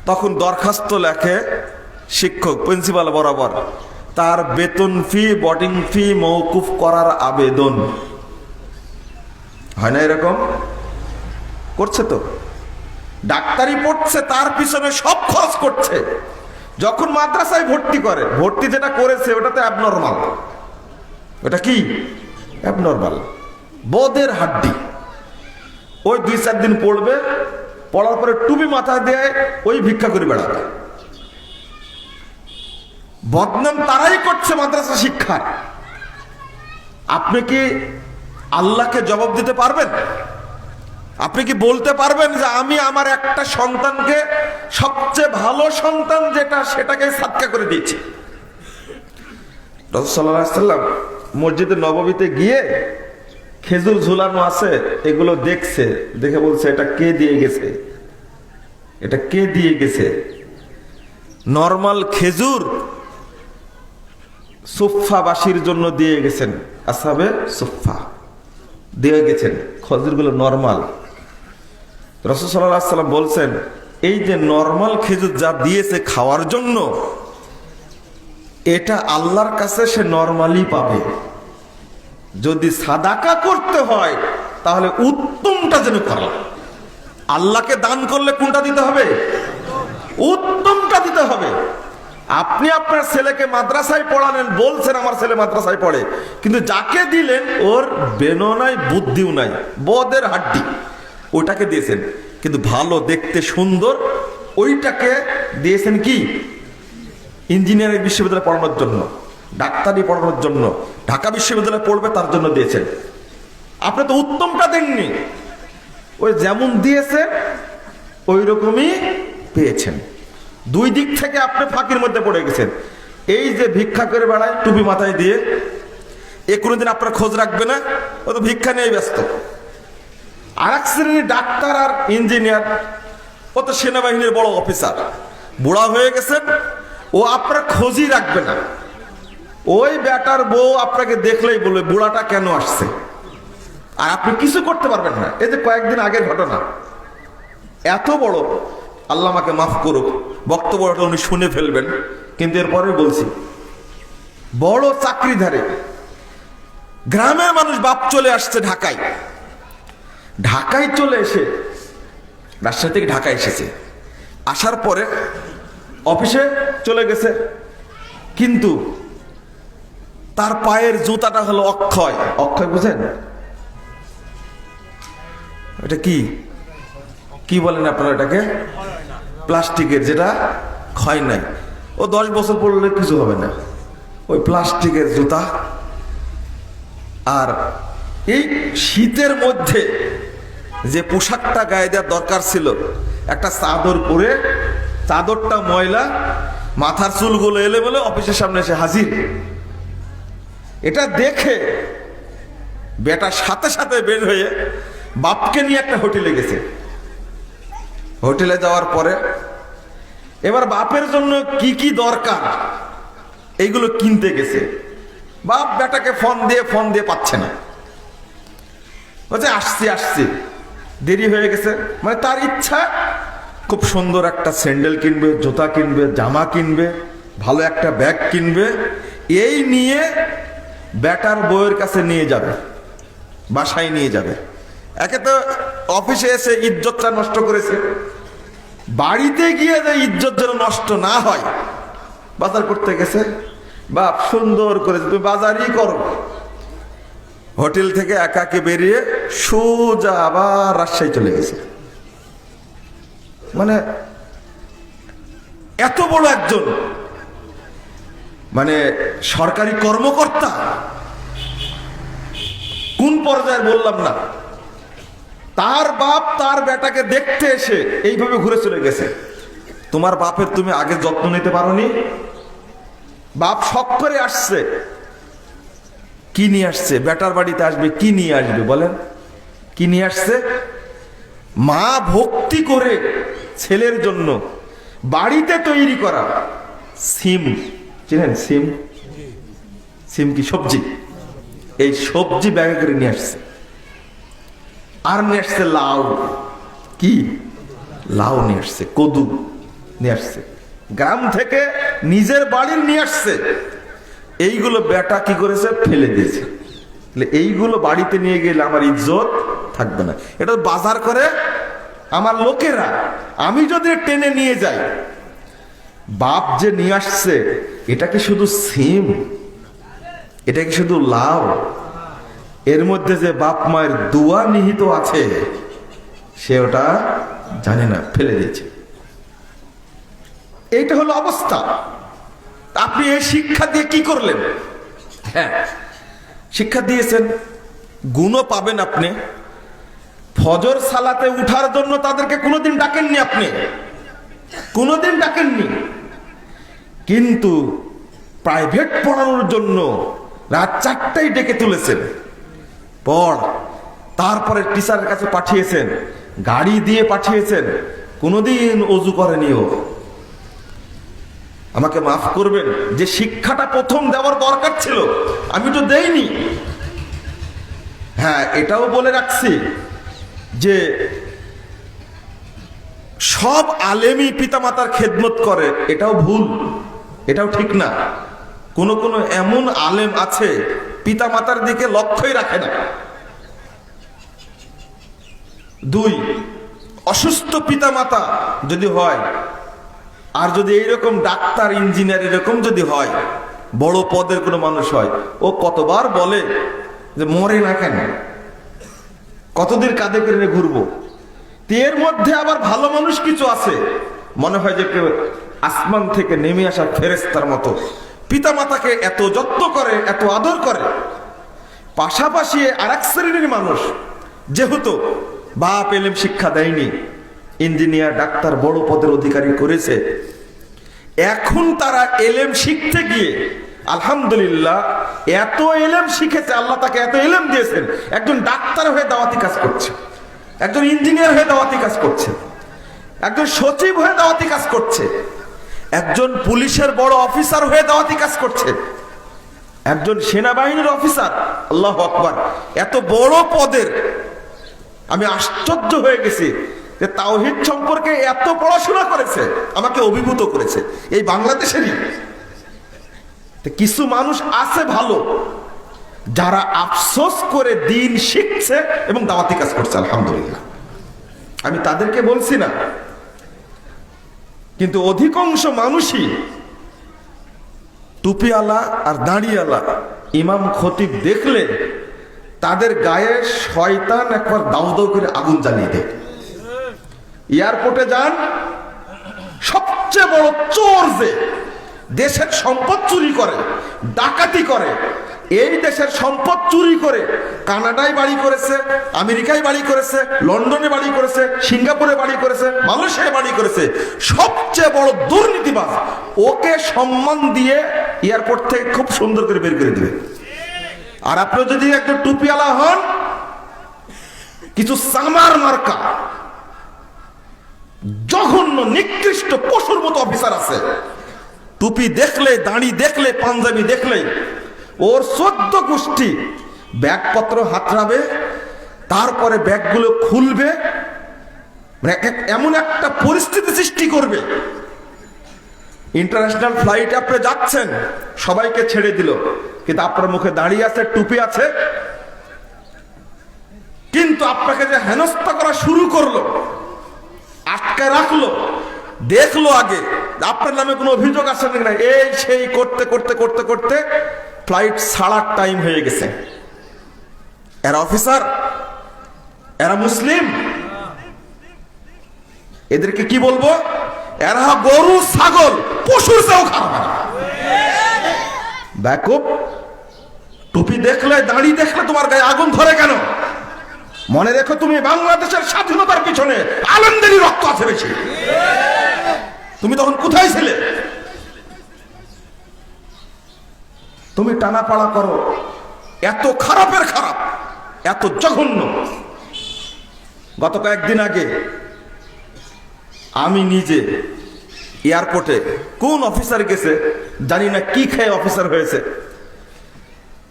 তখন দরখাস্ত লেখে শিক্ষক প্রিন্সিপাল বরাবর, তার বেতন ফি, বোর্ডিং ফি মওকুফ করার আবেদন। হয় না এরকম? করছে তো। ডাক্তারি পড়ছে, তার পিছনে সব খরচ করছে। যখন মাদ্রাসায় ভর্তি করে, ভর্তি যেটা করেছে ওটা তো অ্যাবনর্মাল। ওটা কি অ্যাবনর্মাল, বদের হাড্ডি। ওই 2-4 দিন পড়বে, পড়ার পরে টুপি মাথায় দিয়ে ওই ভিক্ষা করে বেড়াবে। বদনাম তারাই করছে মাদ্রাসা শিক্ষায়। আপনি কি আল্লাহকে জবাব দিতে পারবেন? আপনি কি বলতে পারবেন যে আমি আমার একটা সন্তানকে, সবচেয়ে ভালো সন্তান যেটা, সেটাকে সাদকা করে দিয়েছি? রাসূল সাল্লাল্লাহু আলাইহি ওয়াসাল্লাম মসজিদে নববীতে গিয়ে খেজুর ঝুলানো আছে, এগুলো দেখছে, দেখে বলছে এটা কে দিয়ে গেছে? এটা কে দিয়ে গেছে? নরমাল খেজুর সুফফাবাসীর জন্য দিয়ে গেছেন, আসহাবে সুফফা দিয়ে গেছেন খেজুরগুলো নরমাল। রাসূল সাল্লাল্লাহু আলাইহি ওয়াসাল্লাম বলছেন, এই যে নরমাল খেজুর যা দিয়েছে খাওয়ার জন্য, এটা আল্লাহর কাছে সে নরমালি পাবে। যদি সাদাকা করতে হয় তাহলে উত্তমটা যেন করে। আল্লাহকে দান করলে কোনটা দিতে হবে? উত্তমটা দিতে হবে। আপনি আপনার ছেলেকে মাদ্রাসায় পড়ালেন, বলছেন আমার ছেলে মাদ্রাসায় পড়ে, কিন্তু যাকে দিলেন ওর বেনো নাই, বুদ্ধিও নাই, বদের হাড্ডি, ওইটাকে দিয়েছেন। কিন্তু ভালো দেখতে সুন্দর ওইটাকে দিয়েছেন কি? ইঞ্জিনিয়ারিং বিশ্ববিদ্যালয়ে পড়ানোর জন্য, ডাক্তারি পড়ানোর জন্য, ঢাকা বিশ্ববিদ্যালয়ে পড়বে তার জন্য দিয়েছেন। আপনি তো উত্তমটা দেননি, ওই যেমন দিয়েছে ওই রকমই পেয়েছেন। দুই দিক থেকে আপনি ফাঁকির মধ্যে পড়ে গেছেন। এই যে ভিক্ষা করে বেড়ায় টুপি মাথায় দিয়ে, এ কোনোদিন আপনার খোঁজ রাখবে না, ও তো ভিক্ষা নিয়ে ব্যস্ত। আর এক শ্রেণীর ডাক্তার আর ইঞ্জিনিয়ার, ও তো সেনাবাহিনীর বড় অফিসার, বুড়া হয়ে গেছেন, ও আপনার খোঁজই রাখবে না। ওই বেটার বউ আপনাকে দেখলেই বলবে বুড়াটা কেন আসছে, আর আপনি কিছু করতে পারবেন না। এই যে কয়েকদিন আগের ঘটনা, এত বড়, আল্লাহ আমাকে মাফ করুক, বক্তব্যটা উনি শুনে ফেলবেন, কিন্তু এরপরে বলছি, বড় চাকরিধারে গ্রামের মানুষ, বাপ চলে আসছে ঢাকায়। ঢাকায় চলে এসে, রাজশাহী থেকে ঢাকায় এসেছে, আসার পরে অফিসে চলে গেছে, কিন্তু তার পায়ের জুতাটা হলো অক্ষয়। অক্ষয় বুঝেন? এটা কি কি বলেন আপনারা এটাকে? প্লাস্টিকের, যেটা ক্ষয় নাই। ও 10 বছর পড়লে কিছু হবে না, ওই প্লাস্টিকের জুতা। আর এই শীতের মধ্যে যে পোশাকটা গায়ে দেওয়ার দরকার ছিল, একটা চাদর পরে, চাদরটা ময়লা, মাথার চুলগুলো এলোমেলো, অফিসের সামনে এসে হাজির। এটা দেখে বেটার সাথে সাথে বের হয়ে বাপকে নিয়ে একটা হোটেলে গেছে। হোটেলে যাওয়ার পরে এবার বাপের জন্য কি কি দরকার এইগুলো কিনতে গেছে। বাপ বেটাকে ফোন দিয়ে পাচ্ছে না, বলছে আসছি আসছি, দেরি হয়ে গেছে। মানে তার ইচ্ছা খুব সুন্দর একটা স্যান্ডেল কিনবে, জুতা কিনবে, জামা কিনবে, ভালো একটা ব্যাগ কিনবে, এই নিয়ে বেটার বউয়ের কাছে নিয়ে যাবে, বাসায় নিয়ে যাবে। একে তো অফিসে এসে ইজ্জতটা নষ্ট করেছে, বাড়িতে গিয়ে যে ইজ্জত যেন নষ্ট না হয়, বাজার করতে গেছে। বাপ সুন্দর করে, তুমি বাজারই করো। হোটেল থেকে একাকে বেরিয়ে সোজা আবার রাজশাহী চলে গেছে। মানে এত বড় একজন মানে সরকারি কর্মকর্তা, কোন পর্যায়ে বললাম না, তার বাপ তার বেটাকে দেখতে এসে এইভাবে ঘুরে চলে গেছে। তোমার বাপের তুমি আগে যত্ন নিতে পারোনি। বাপ শখ করে আসছে, কি নিয়ে আসছে? বেটার বাড়িতে আসবে, কি নিয়ে আসবে বলেন? কি নিয়ে আসছে? মা ভক্তি করে ছেলের জন্য বাড়িতে তৈরি করা সিম, চিনেন সিম? সিম কি সবজি? এই সবজি ব্যাগে করে নিয়ে আসছে। আর নিয়ে আসছে লাউ, কি লাউ নিয়ে আসছে, কদু নিয়ে আসছে, গ্রাম থেকে নিজের বাড়ির নিয়ে আসছে। এইগুলো বেটা কি করেছে? ফেলে দিয়েছে। এইগুলো বাড়িতে নিয়ে গেলে আমার ইজ্জত থাকবে না। এটা বাজার করে আমার লোকেরা, আমি যদি টেনে নিয়ে যাই, বাপ যে নিয়ে আসছে, এটা কি শুধু সিম? এটা কি শুধু লাউ? এর মধ্যে যে বাপ মায়ের দোয়া নিহিত আছে সে ওটা জানে না, ফেলে দিয়েছে। এইটা হলো অবস্থা। আপনি এই শিক্ষা দিয়ে কি করলেন? হ্যাঁ, শিক্ষা দিয়েছেন, গুণও পাবেন আপনি। ফজর সালাতে উঠার জন্য তাদেরকে কোনোদিন ডাকেননি, আপনি কোনোদিন ডাকেননি, কিন্তু প্রাইভেট পড়ানোর জন্য রাত 4টায় ডেকে তুলেছেন, পড়। তারপরে টিচারের কাছে পাঠিয়েছেন, গাড়ি দিয়ে পাঠিয়েছেন, কোনোদিন অজু করেনিও। আমাকে মাফ করবেন, যে শিক্ষাটা প্রথম দেওয়ার দরকার ছিল আমি তো দেইনি। হ্যাঁ, এটাও বলে রাখছি যে সব আলেমই পিতামাতার খেদমত করে, এটাও ভুল, এটাও ঠিক না। কোন কোন এমন আলেম আছে পিতামাতার দিকে লক্ষ্যই রাখে না। দুই, অসুস্থ পিতামাতা যদি হয়, আর যদি এইরকম ডাক্তার ইঞ্জিনিয়ার এরকম যদি হয়, বড় পদের কোনো মানুষ হয়, ও কতবার বলে যে মরে না কেন, কতদিন কাঁধে করে ঘুরবো। এর মধ্যে আবার ভালো মানুষ কিছু আছে, মনে হয় যে কেউ আসমান থেকে নেমে আসা ফেরেশতার মতো পিতামাতাকে এত যত্ন করে, এত আদর করে। পাশাপাশি আর এক শ্রেণীর মানুষ, যেহেতু বাপ এলেম শিক্ষা দেয়নি, ইঞ্জিনিয়ার ডাক্তার বড় পদের অধিকারী করেছে, এখন তারা এলেম শিখতে গিয়ে আলহামদুলিল্লাহ এত এলেম শিখেছে, আল্লাহ তাকে এত এলেম দিয়েছেন, একজন ডাক্তার হয়ে দাওয়াতি কাজ করছে, একজন ইঞ্জিনিয়ার হয়ে দাওয়াতি কাজ করছে, একজন সচিব হয়ে দাওয়াতি কাজ করছে, একজন পুলিশের বড় অফিসার হয়ে দাওয়াতি কাজ করছে, একজন সেনাবাহিনীর অফিসার। আল্লাহু আকবার, এত বড় পদের। আমি আশ্চর্য হয়ে গেছি যে তাওহীদ সম্পর্কে এত পড়াশোনা করেছে, আমাকে অভিভূত করেছে এই বাংলাদেশেরই। কিছু মানুষ আছে ভালো, যারা আফসোস করে দিন শিখছে এবং দাওয়াতি কাজ করছে, আলহামদুলিল্লাহ, আমি তাদেরকে বলছি না। কিন্তু অধিকাংশ মানুষই টুপিওয়ালা আর দাঁড়িয়ালা ইমাম খতিব দেখলে তাদের গায়ে শয়তান একবার দাউ দাউ করে আগুন জ্বালিয়ে দেয়। এয়ারপোর্টে যান, সবচেয়ে বড় চোর যে দেশের সম্পদ চুরি করে, ডাকাতি করে, এই দেশের সম্পদ চুরি করে কানাডায় বাড়ি করেছে, আমেরিকায় বাড়ি করেছে, লন্ডনে বাড়ি করেছে, সিঙ্গাপুরে বাড়ি করেছে, মালয়েশিয়ায় বাড়ি করেছে, সবচেয়ে বড় দুর্নীতিবাজ, ওকে সম্মান দিয়ে এয়ারপোর্ট থেকে খুব সুন্দর করে বের করে দিবে। আর আপনি যদি একটা টুপিওয়ালা হন, কিছু সামার মার্কা জঘন্য নিকৃষ্ট পশুর মতো অফিসার আছে, টুপি দেখলে, দাড়ি দেখলে, পাঞ্জাবি দেখলে ওর 14 গোষ্ঠী ব্যাগপত্র হাতড়াবে, তারপরে ব্যাগগুলো খুলবে, এমন একটা পরিস্থিতি সৃষ্টি করবে। ইন্টারন্যাশনাল ফ্লাইটে আপনি যাচ্ছেন, সবাইকে ছেড়ে দিল, কিন্তু আপনার মুখে দাঁড়িয়ে আছে, টুপি আছে, কিন্তু আপনাকে যে হেনস্থা করা শুরু করলো, আটকে রাখলো, দেখলো আগে আপনার নামে কোনো অভিযোগ আছে না, এই সেই করতে করতে করতে করতে ফ্লাইট ছাড়ার টাইম হয়ে গেছে। এরা অফিসার, এরা মুসলিম, এদেরকে কি বলবো? এরা গরু ছাগল পশুর চেয়েও খারাপ। ব্যাকুব, টুপি দেখলে, দাড়ি দেখলে তোমার গায়ে আগুন ধরে কেন? মনে রেখো, তুমি বাংলাদেশের স্বাধীনতার পিছনে আলেমদেরই রক্ত আছে বেশি। তুমি তখন কোথায় ছিলে? তুমি টানাপাড়া করো, এত খারাপের খারাপ, এত জঘন্য। গত কয়েকদিন আগে আমি নিজে এয়ারপোর্টে, কোন অফিসার গেছে জানি না, কি খেয়ে অফিসার হয়েছে,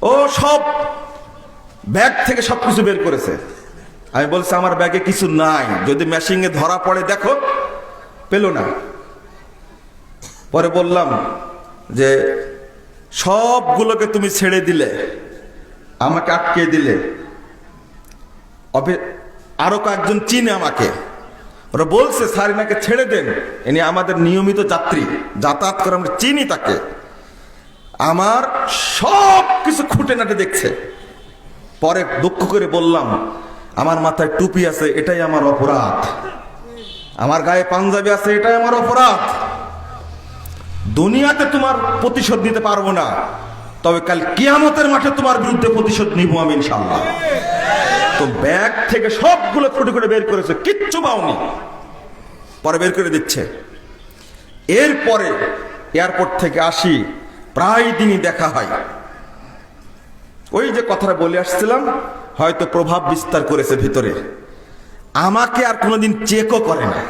ও সব ব্যাগ থেকে সবকিছু বের করেছে। আমি বলছি আমার ব্যাগে কিছু নাই, যদি মেশিনে ধরা পড়ে দেখো। পেল না। পরে বললাম যে সবগুলোকে তুমি ছেড়ে দিলে, আমাকে আটকে দিলে, আরো কয়েকজন চিনে আমাকে, ওরা বলছে স্যার এনাকে ছেড়ে দেন, ইনি আমাদের নিয়মিত যাত্রী, যাতায়াত করে, আমরা চিনি তাকে। আমার সব কিছু খুঁটে নাটে দেখছে। পরে দুঃখ করে বললাম, আমার মাথায় টুপি আছে, এটাই আমার অপরাধ, আমার গায়ে পাঞ্জাবি আছে, এটাই আমার অপরাধ। দুনিয়াতে তোমার প্রতিশোধ নিতে পারবো না, তবে কাল কিয়ামতের মাঠে তোমার বিরুদ্ধে প্রতিশোধ নিব আমি ইনশাআল্লাহ। তো ব্যাগ থেকে সবগুলো খুঁটে খুঁটে বের করেছে, কিচ্ছু পাওনি। পরে বের করে দিচ্ছে। এরপরে এয়ারপোর্ট থেকে আসি, প্রায় দিনই দেখা হয়। ওই যে কথাটা বলে আসছিলাম, হয়তো প্রভাব বিস্তার করেছে ভিতরে, আমাকে আর কোনোদিন চেকও করে না।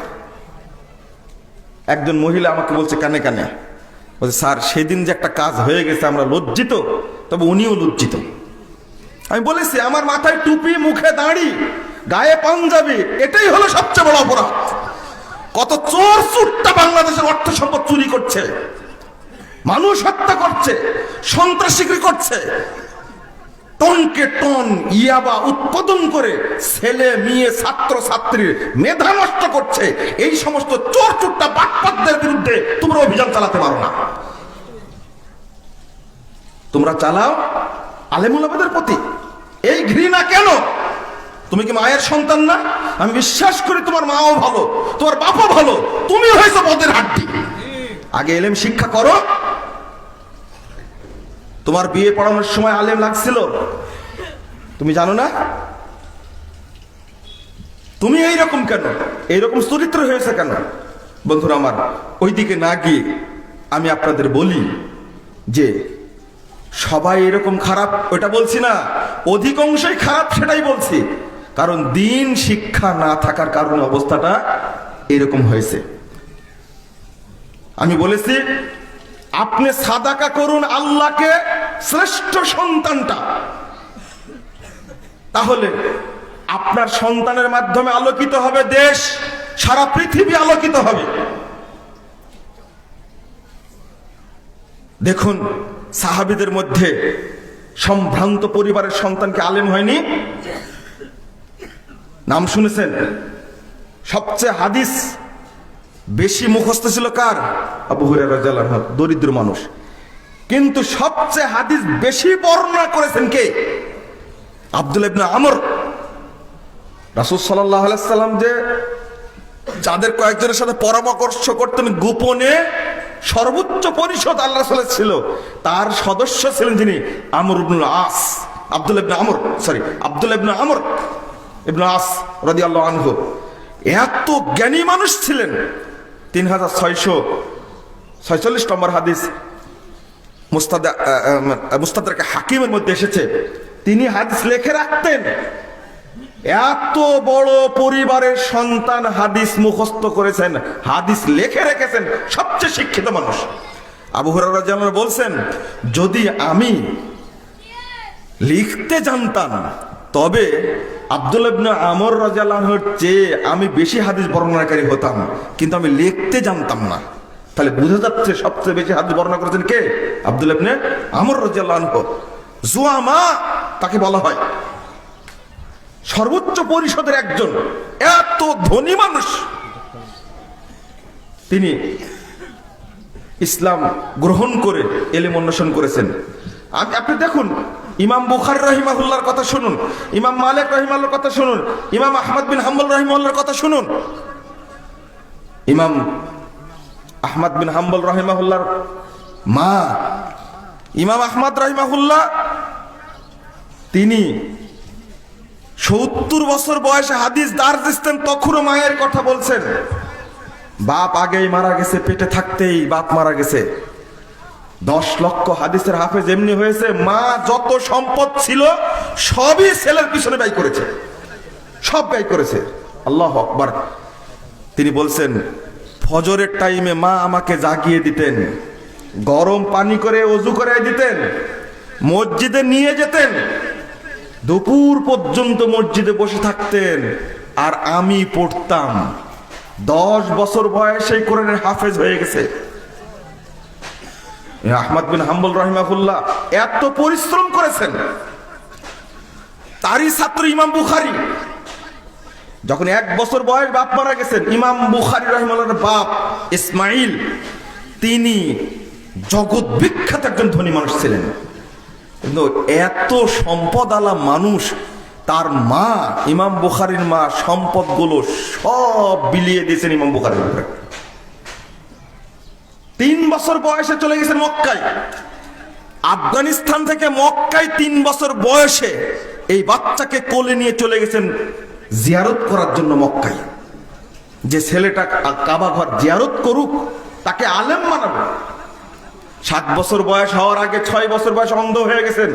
একজন মহিলা আমাকে বলছে কানে কানে, বলছে স্যার সেদিন যে একটা কাজ হয়ে গেছে আমরা লজ্জিত, তবে উনিও লজ্জিত। আমি বলেছি আমার মাথায় টুপি, মুখে দাড়ি, গায়ে পাঞ্জাবি, এটাই হলো সবচেয়ে বড় অপরাধ। কত চোর চুট্টা বাংলাদেশের অর্থ সম্পদ চুরি করছে, মানুষ হত্যা করছে, সন্ত্রাসী করছে, টনকে টন ইয়াবা উৎপাদন করে ছেলে মেয়ে ছাত্র ছাত্রীর মেধা নষ্ট করছে। এই সমস্ত চোর চুট্টা বাটপাতদের বিরুদ্ধে তোমরা অভিযান চালাতে পারো না। তোমরা চালাও আলেমুল আমাদের প্রতি এই ঘৃণা কেন? তুমি কি মায়ের সন্তান না? আমি বিশ্বাস করি তোমার মাও ভালো, তোমার বাপও ভালো, তুমি হয়েছো বদের হাড্ডি। আগে এলেম শিক্ষা করো। তোমার বিয়ে পড়ানোর সময় আলেম লাগছিল, তুমি জানো না? তুমি এইরকম কেন, এইরকম চরিত্র হয়েছে কেন? বন্ধুরা আমার, ওইদিকে না গিয়ে আমি আপনাদের বলি যে সবাই এরকম খারাপ ওটা বলছি না, অধিকাংশই খারাপ সেটাই বলছি। কারণ দিন শিক্ষা না থাকার কারণে অবস্থাটা এরকম হয়েছে। আমি বলেছি আপনি সাদাকা করুন আল্লাহকে শ্রেষ্ঠ সন্তানটা, তাহলে আপনার সন্তানের মাধ্যমে আলোকিত হবে দেশ, সারা পৃথিবী আলোকিত হবে। দেখুন সাহাবীদের মধ্যে সম্ভ্রান্ত পরিবারের সন্তানকে আলেম হয়নি? নাম শুনেছেন? সবচেয়ে হাদিস বেশি মুখস্থ ছিল কার? আবু হুরায়রা রাদিয়াল্লাহু আনহু, দরিদ্র মানুষ। কিন্তু সবচেয়ে হাদিস বেশি বর্ণনা করেছেন কে? আব্দুল্লাহ ইবনে আমর। রাসূল সাল্লাল্লাহু আলাইহি সাল্লাম যে যাদের কয়েকজনের সাথে পরামর্শ করতেন গোপনে, সর্বোচ্চ পরিষদ আল্লাহ রাসূলের ছিল, তার সদস্য ছিলেন যিনি আমর ইবনুল আস, আব্দুল্লাহ ইবনে আমর, আব্দুল্লাহ ইবনে আমর ইবনে আস রাদিয়াল্লাহু আনহু। এত জ্ঞানী মানুষ ছিলেন। 3646 নম্বর হাদিস মুস্তাদরাকে হাকিমের মধ্যে এসেছে। তিনি হাদিস লিখে রাখতেন। এত বড় পরিবারের সন্তান হাদিস মুখস্থ করেছেন, হাদিস লিখে রেখেছেন, সবচেয়ে শিক্ষিত মানুষ। আবু হুরায়রা রাদিয়াল্লাহু আনহু বলছেন, যদি আমি লিখতে জানতাম তবে আব্দুল্লাহ ইবনে আমর রাদিয়াল্লাহু আনহুর চেয়ে আমি বেশি হাদিস বর্ণনাকারী হতাম, কিন্তু আমি লিখতে জানতাম না। তাহলে বোঝা যাচ্ছে সবচেয়ে বেশি হাদিস বর্ণনা করেছেন কে? আব্দুল্লাহ ইবনে আমর রাদিয়াল্লাহু আনহু। জুয়ামা তাকে বলা হয়, সর্বোচ্চ পরিষদের একজন, এত ধনী মানুষ। তিনি ইসলাম গ্রহণ করে ইলম অন্বেষণ করেছেন। আপনি দেখুন, ইমাম বুখারী রাহিমাহুল্লাহর কথা শুনুন, ইমাম মালিক রাহিমাহুল্লাহর কথা শুনুন, ইমাম আহমদ বিন হাম্বল রাহিমাহুল্লাহর কথা শুনুন। ইমাম আহমদ বিন হাম্বল রাহিমাহুল্লাহর মা ইমাম আহমদ রাহিমাহুল্লাহ, তিনি 70 বছর বয়সে হাদিস দার্স দিতেন, তখনও মায়ের কথা বলছেন। বাপ আগেই মারা গেছে, পেটে থাকতেই বাপ মারা গেছে। 10 লক্ষ হাদিসের হাফেজ এমনি হয়েছে, মা যত সম্পদ ছিল সবই ছেলের পিছনে ব্যয় করেছে, সব ব্যয় করেছে। আল্লাহু আকবার। তিনি বলছেন, ফজরের টাইমে মা আমাকে জাগিয়ে দিতেন, গরম পানি করে ওযু করে দিতেন, মসজিদে নিয়ে যেতেন, দুপুর পর্যন্ত মসজিদে বসে থাকতেন, আর আমি পড়তাম। 10 বছর বয়সে কোরআনের হাফেজ হয়ে গেছে। আহমদ বিন হাম্বল রাহিমাহুল্লাহ এত পরিশ্রম করেছেন। তারই ছাত্র ইমাম বুখারী, যখন 1 বছর বয়স বাপ মারা গেছেন, ইমাম বুখারী রাহিমাহুল্লাহর বাপ ইসমাইল, তিনি জগৎ বিখ্যাত একজন ধনী মানুষ ছিলেন। কিন্তু এত সম্পদ আলা মানুষ, তার মা ইমাম বুখারীর মা সম্পদগুলো সব বিলিয়ে দিয়েছেন ইমাম বুখারীর উপরে। 3 বছর বয়সে চলে গেছেন মক্কায়। আফগানিস্তান থেকে মক্কায় 3 বছর বয়সে এই বাচ্চাকে কোলে নিয়ে চলে গেছেন জিয়ারত করার জন্য মক্কায়। যে ছেলেটা কাবা ঘর জিয়ারত করুক, তাকে আলেম বানাবে। 7 বছর বয়স হওয়ার আগে 6 বছর বয়স অন্ধ হয়ে গেছেন।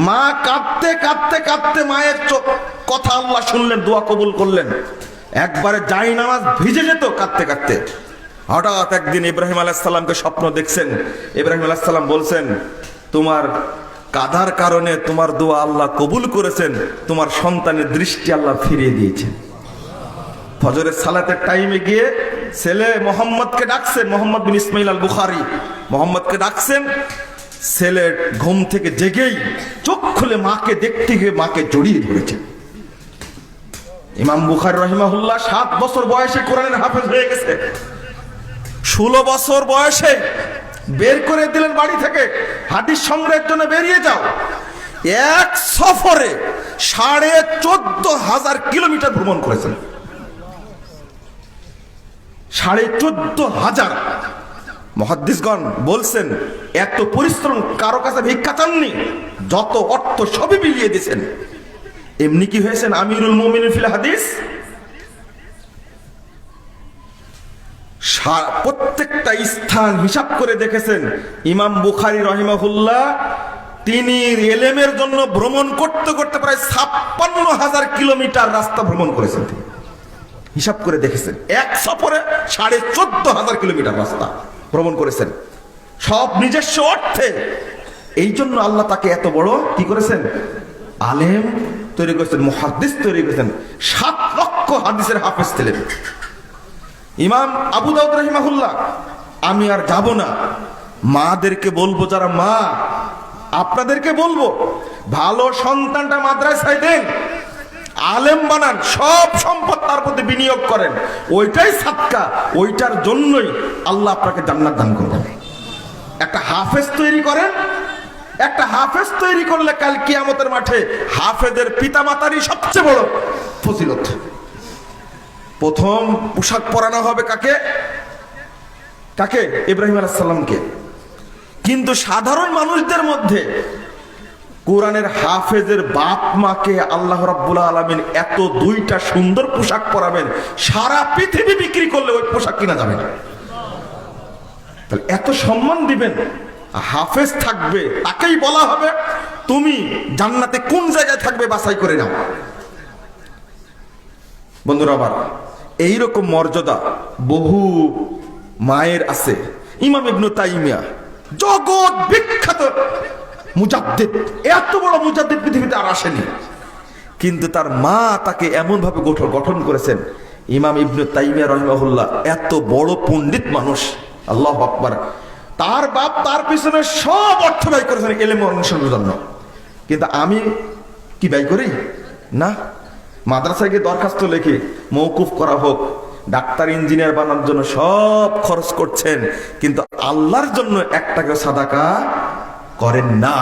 মা কাঁদতে কাঁদতে কাঁদতে মায়ের কথা আল্লাহ শুনলেন, দোয়া কবুল করলেন। একবারে জায়নামাজ ভিজে যেত কাঁদতে কাঁদতে। হঠাৎ একদিন ইব্রাহিম আলাইহিস সালামকে স্বপ্ন দেখছেন। ইব্রাহিম আলাইহিস সালাম বলছেন, তোমার কাঁধার কারণে তোমার দোয়া আল্লাহ কবুল করেছেন, তোমার সন্তানের দৃষ্টি আল্লাহ ফিরিয়ে দিয়েছেন। ফজরের সালাতের টাইমে গিয়ে ছেলে মোহাম্মদকে ডাকছেন, মোহাম্মদ বিন ইসমাইল আল বুখারী মোহাম্মদকে ডাকছেন। ছেলে ঘুম থেকে জেগেই চোখ খুলে মাকে দেখতে গিয়ে মাকে জড়িয়ে ধরেছেন। ইমাম বুখারী রাহিমাহুল্লাহ 7 বছর বয়সে কোরআনের হাফেজ হয়ে গেছে। 16 বছর বয়সে বের করে দিলেন বাড়ি থেকে, হাদিস সংগ্রহের জন্য বেরিয়ে যাও। এক সফরে 14,500 কিলোমিটার ভ্রমণ করেছেন। 14,500। মুহাদ্দিসগণ বলছেন এত পরিশ্রম কারো কাছে ভিক্ষা চাননি, যত অর্থ সবই বিলিয়ে দিয়েছেন। এমনি কি হয়েছেন আমিরুল মুমিনিন ফিল হাদিস? প্রত্যেকটা স্থান হিসাব করে দেখেছেন। ইমাম বুখারী রাহিমাহুল্লাহ তিনি ইলমের জন্য ভ্রমণ করতে করতে প্রায় 56,000 কিলোমিটার রাস্তা ভ্রমণ করেছেন। তিনি হিসাব করে দেখেছেন, এক সফরে 14,500 কিলোমিটার রাস্তা ভ্রমণ করেছেন, সব নিজস্ব অর্থে। এই জন্য আল্লাহ তাকে এত বড় কি করেছেন, আলেম তৈরি করেছেন, মুহাদ্দিস তৈরি করেছেন। 7 লক্ষ হাদিসের হাফেজ ছিলেন ইমাম আবু দাউদ রাহিমাহুল্লাহ। আমি আর যাব না, মাদেরকে বলবো, যারা মা আপনাদেরকে বলবো, ভালো সন্তানটা মাদ্রাসায় দেন, আলেম বানান, সব সম্পদ তার প্রতি বিনিয়োগ করেন, ওইটাই সাদকা, ওইটার জন্যই আল্লাহ আপনাকে জান্নাত দান করবেন। একটা হাফেজ তৈরি করেন, একটা হাফেজ তৈরি করলে কাল কিয়ামতের মাঠে হাফেজের পিতামাতারই সবচেয়ে বড় ফজিলত। প্রথম পোশাক পরানো হবে কাকে? কাকে? ইব্রাহিম আলাইহিস সালামকে। কিন্তু সাধারণ মানুষদের মধ্যে কোরআনের হাফেজের বাপ মাকে আল্লাহ রাব্বুল আলামিন এত 2টা সুন্দর পোশাক পরাবেন, সারা পৃথিবী বিক্রি করলে ওই পোশাক কিনা যাবে না। তাহলে এত সম্মান দিবেন, হাফেজ থাকবে, তাকেই বলা হবে তুমি জান্নাতে কোন জায়গায় থাকবে বাছাই করে নাও। বন্ধুরা আবার এইরকম মর্যাদা বহু মায়ের আছে। ইমাম ইবনে তাইমিয়া জগৎ বিখ্যাত মুজাদ্দিদ, এত বড় মুজাদ্দিদ পৃথিবীতে আর আসেনি, কিন্তু তার মা তাকে এমন ভাবে গঠন করেছেন। ইমাম ইবনে তাইমিয়া রাহিমাহুল্লাহ এত বড় পণ্ডিত মানুষ, আল্লাহু আকবার। তার বাপ তার পিছনে সব অর্থ ব্যয় করেছেন ইলম অনুসরণের জন্য, কিন্তু আমি কি ব্যয় করি না? মাদ্রাসায় গিয়ে দরখাস্ত লিখি মওকুফ করা হোক, ডাক্তার ইঞ্জিনিয়ার বানানোর জন্য সব খরচ করছেন, কিন্তু আল্লাহর জন্য 1 টাকা সাদাকা করেন না।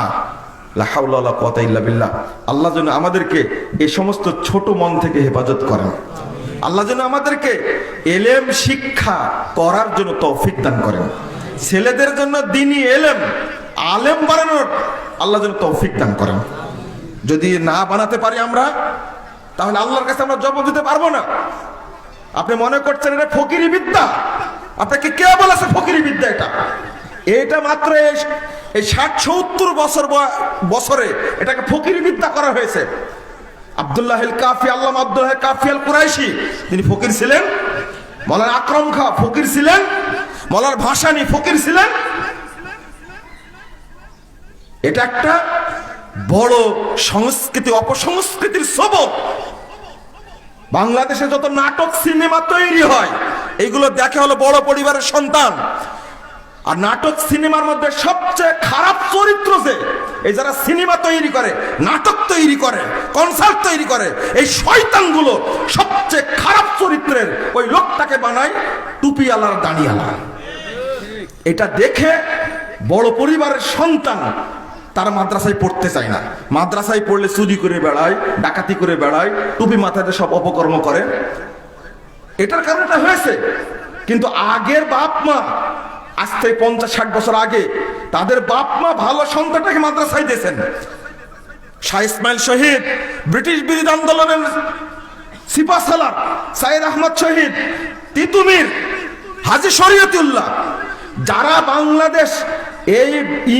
লা হাওলা ওয়ালা কুওয়াতা ইল্লা বিল্লাহ। আল্লাহ যেন আমাদেরকে এই সমস্ত ছোট মন থেকে হেফাজত করেন। আল্লাহ যেন আমাদেরকে ইলম শিক্ষা করার জন্য তৌফিক দান করেন। ছেলেদের জন্য দ্বীনি ইলম আলেম বানানোর আল্লাহ যেন তৌফিক দান করেন। যদি না বানাতে পারি আমরা, তাহলে আল্লাহর কাছে আমরা জবাব দিতে পারবো না। আপনি মনে করছেন এটা ফকিরি বিদ্যা, আপনাকে কে বলেছে ফকিরি বিদ্যা? এটা মাত্র এই 60-70 বছরে এটাকে ফকিরি বিদ্যা করা হয়েছে। আব্দুল্লাহ আল কাফি, আল্লামা আব্দুল্লাহ কাফি আল কুরাইশি, তিনি ফকির ছিলেন। মৌলানা আকরাম খাঁ ফকির ছিলেন। মৌলানা ভাসানী ফকির ছিলেন। এটা একটা বড় সংস্কৃতি, অপসংস্কৃতির সবক। বাংলাদেশে যত নাটক সিনেমা তৈরি হয়, এইগুলো দেখে হলো বড় পরিবারের সন্তান। আর নাটক সিনেমার মধ্যে সবচেয়ে খারাপ চরিত্র যে এই যারা সিনেমা তৈরি করে, নাটক তৈরি করে, কনসার্ট তৈরি করে, এই শয়তানগুলো সবচেয়ে খারাপ চরিত্রের ওই লোকটাকে বানায় টুপিওয়ালার দাঁড়িয়ালা। এটা দেখে বড় পরিবারের সন্তান তারা মাদ্রাসায় পড়তে চায় না। মাদ্রাসায় পড়লে চুরি করে বেড়ায়, ডাকাতি করে বেড়ায়, টুপি মাথাতে সব অপকর্ম করে। এটার কারণটা হয়েছে। কিন্তু আগের বাপ মা, আজ থেকে 50-60 বছর আগে, তাদের বাপ মা ভালো সন্তানটাকে মাদ্রাসায় দিয়েছেন। শাহ ইসমাইল শহীদ, ব্রিটিশ বিরোধী আন্দোলনের সিপাহসালার সাইদ আহমদ শহীদ, তিতুমির, হাজী শরীয়তুল্লাহ, যারা বাংলাদেশ এই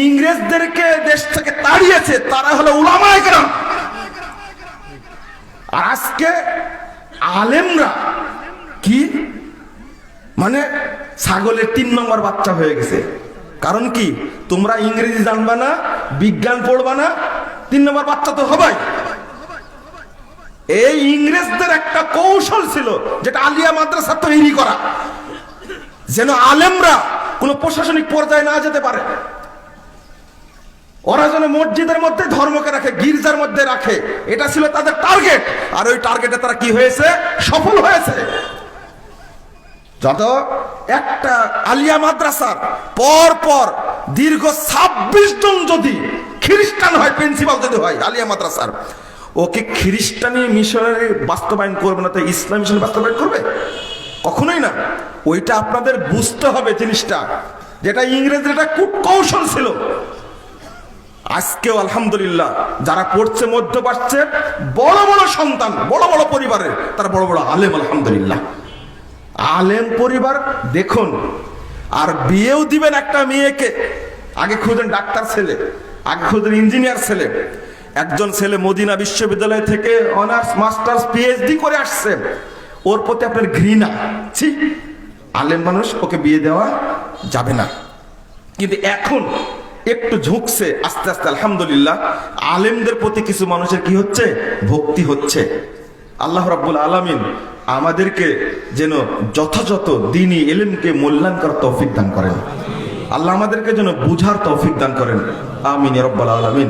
ইংরেজদেরকে দেশ থেকে তাড়িয়েছে, তারা হলো উলামায়ে কেরাম। আর আজকে আলেমরা কি মানে ছাগলের 3 নম্বর বাচ্চা হয়ে গেছে। কারণ কি? তোমরা ইংরেজি জানবা না, বিজ্ঞান পড়বা না, 3 নম্বর বাচ্চা তো হবেই। এই ইংরেজদের একটা কৌশল ছিল, যেটা আলিয়া মাদ্রাসা তৈরি করা, যেন আলেমরা কোন প্রশাসনিক পর্যায়ে না যেতে পারে। ওরা যেন মসজিদের মধ্যে ধর্মকে রাখে, গির্জার মধ্যে রাখে, এটা ছিল তাদের টার্গেট। আর ওই টার্গেটে তারা কি হয়েছে? সফল হয়েছে। যত একটা আলিয়া মাদ্রাসার পর পর দীর্ঘ 26 জন যদি খ্রিস্টান হয়, প্রিন্সিপাল যদি হয় আলিয়া মাদ্রাসার, ওকে খ্রিস্টানি মিশনারি বাস্তবায়ন করবে না তো ইসলাম মিশন বাস্তবায়ন করবে? কখনোই না। ওইটা আপনাদের বুঝতে হবে জিনিসটা, যেটা ইংরেজের একটা কূটকৌশল ছিল। আজকেও আলহামদুলিল্লাহ যারা পড়ছে মধ্যপ্রাচ্যের বড় বড় সন্তান, বড় বড় পরিবারের, তারা বড় বড় আলেম, আলহামদুলিল্লাহ আলেম পরিবার দেখুন। আর বিয়েও দিবেন একটা মেয়েকে, আগে খুঁজেন ডাক্তার ছেলে, আগে খুঁজেন ইঞ্জিনিয়ার ছেলে। একজন ছেলে মদিনা বিশ্ববিদ্যালয় থেকে অনার্স মাস্টার্স পিএইচডি করে আসছে, ওর প্রতি আপনার ঘৃণা, ছি আলেম মানুষ, ওকে বিয়ে দেওয়া যাবে না। কিন্তু এখন একটু ঝুঁকছে আস্তে আস্তে, আলহামদুলিল্লাহ আলেমদের প্রতি কিছু মানুষের কি হচ্ছে? ভক্তি হচ্ছে। আল্লাহ রাব্বুল আলামিন আমাদেরকে যেন যথাযথ দ্বীনি ইলমকে মূল্যায়ন করার তৌফিক দান করেন। আল্লাহ আমাদেরকে যেন বুঝার তৌফিক দান করেন। আমিন ইয়া রাব্বাল আলামিন।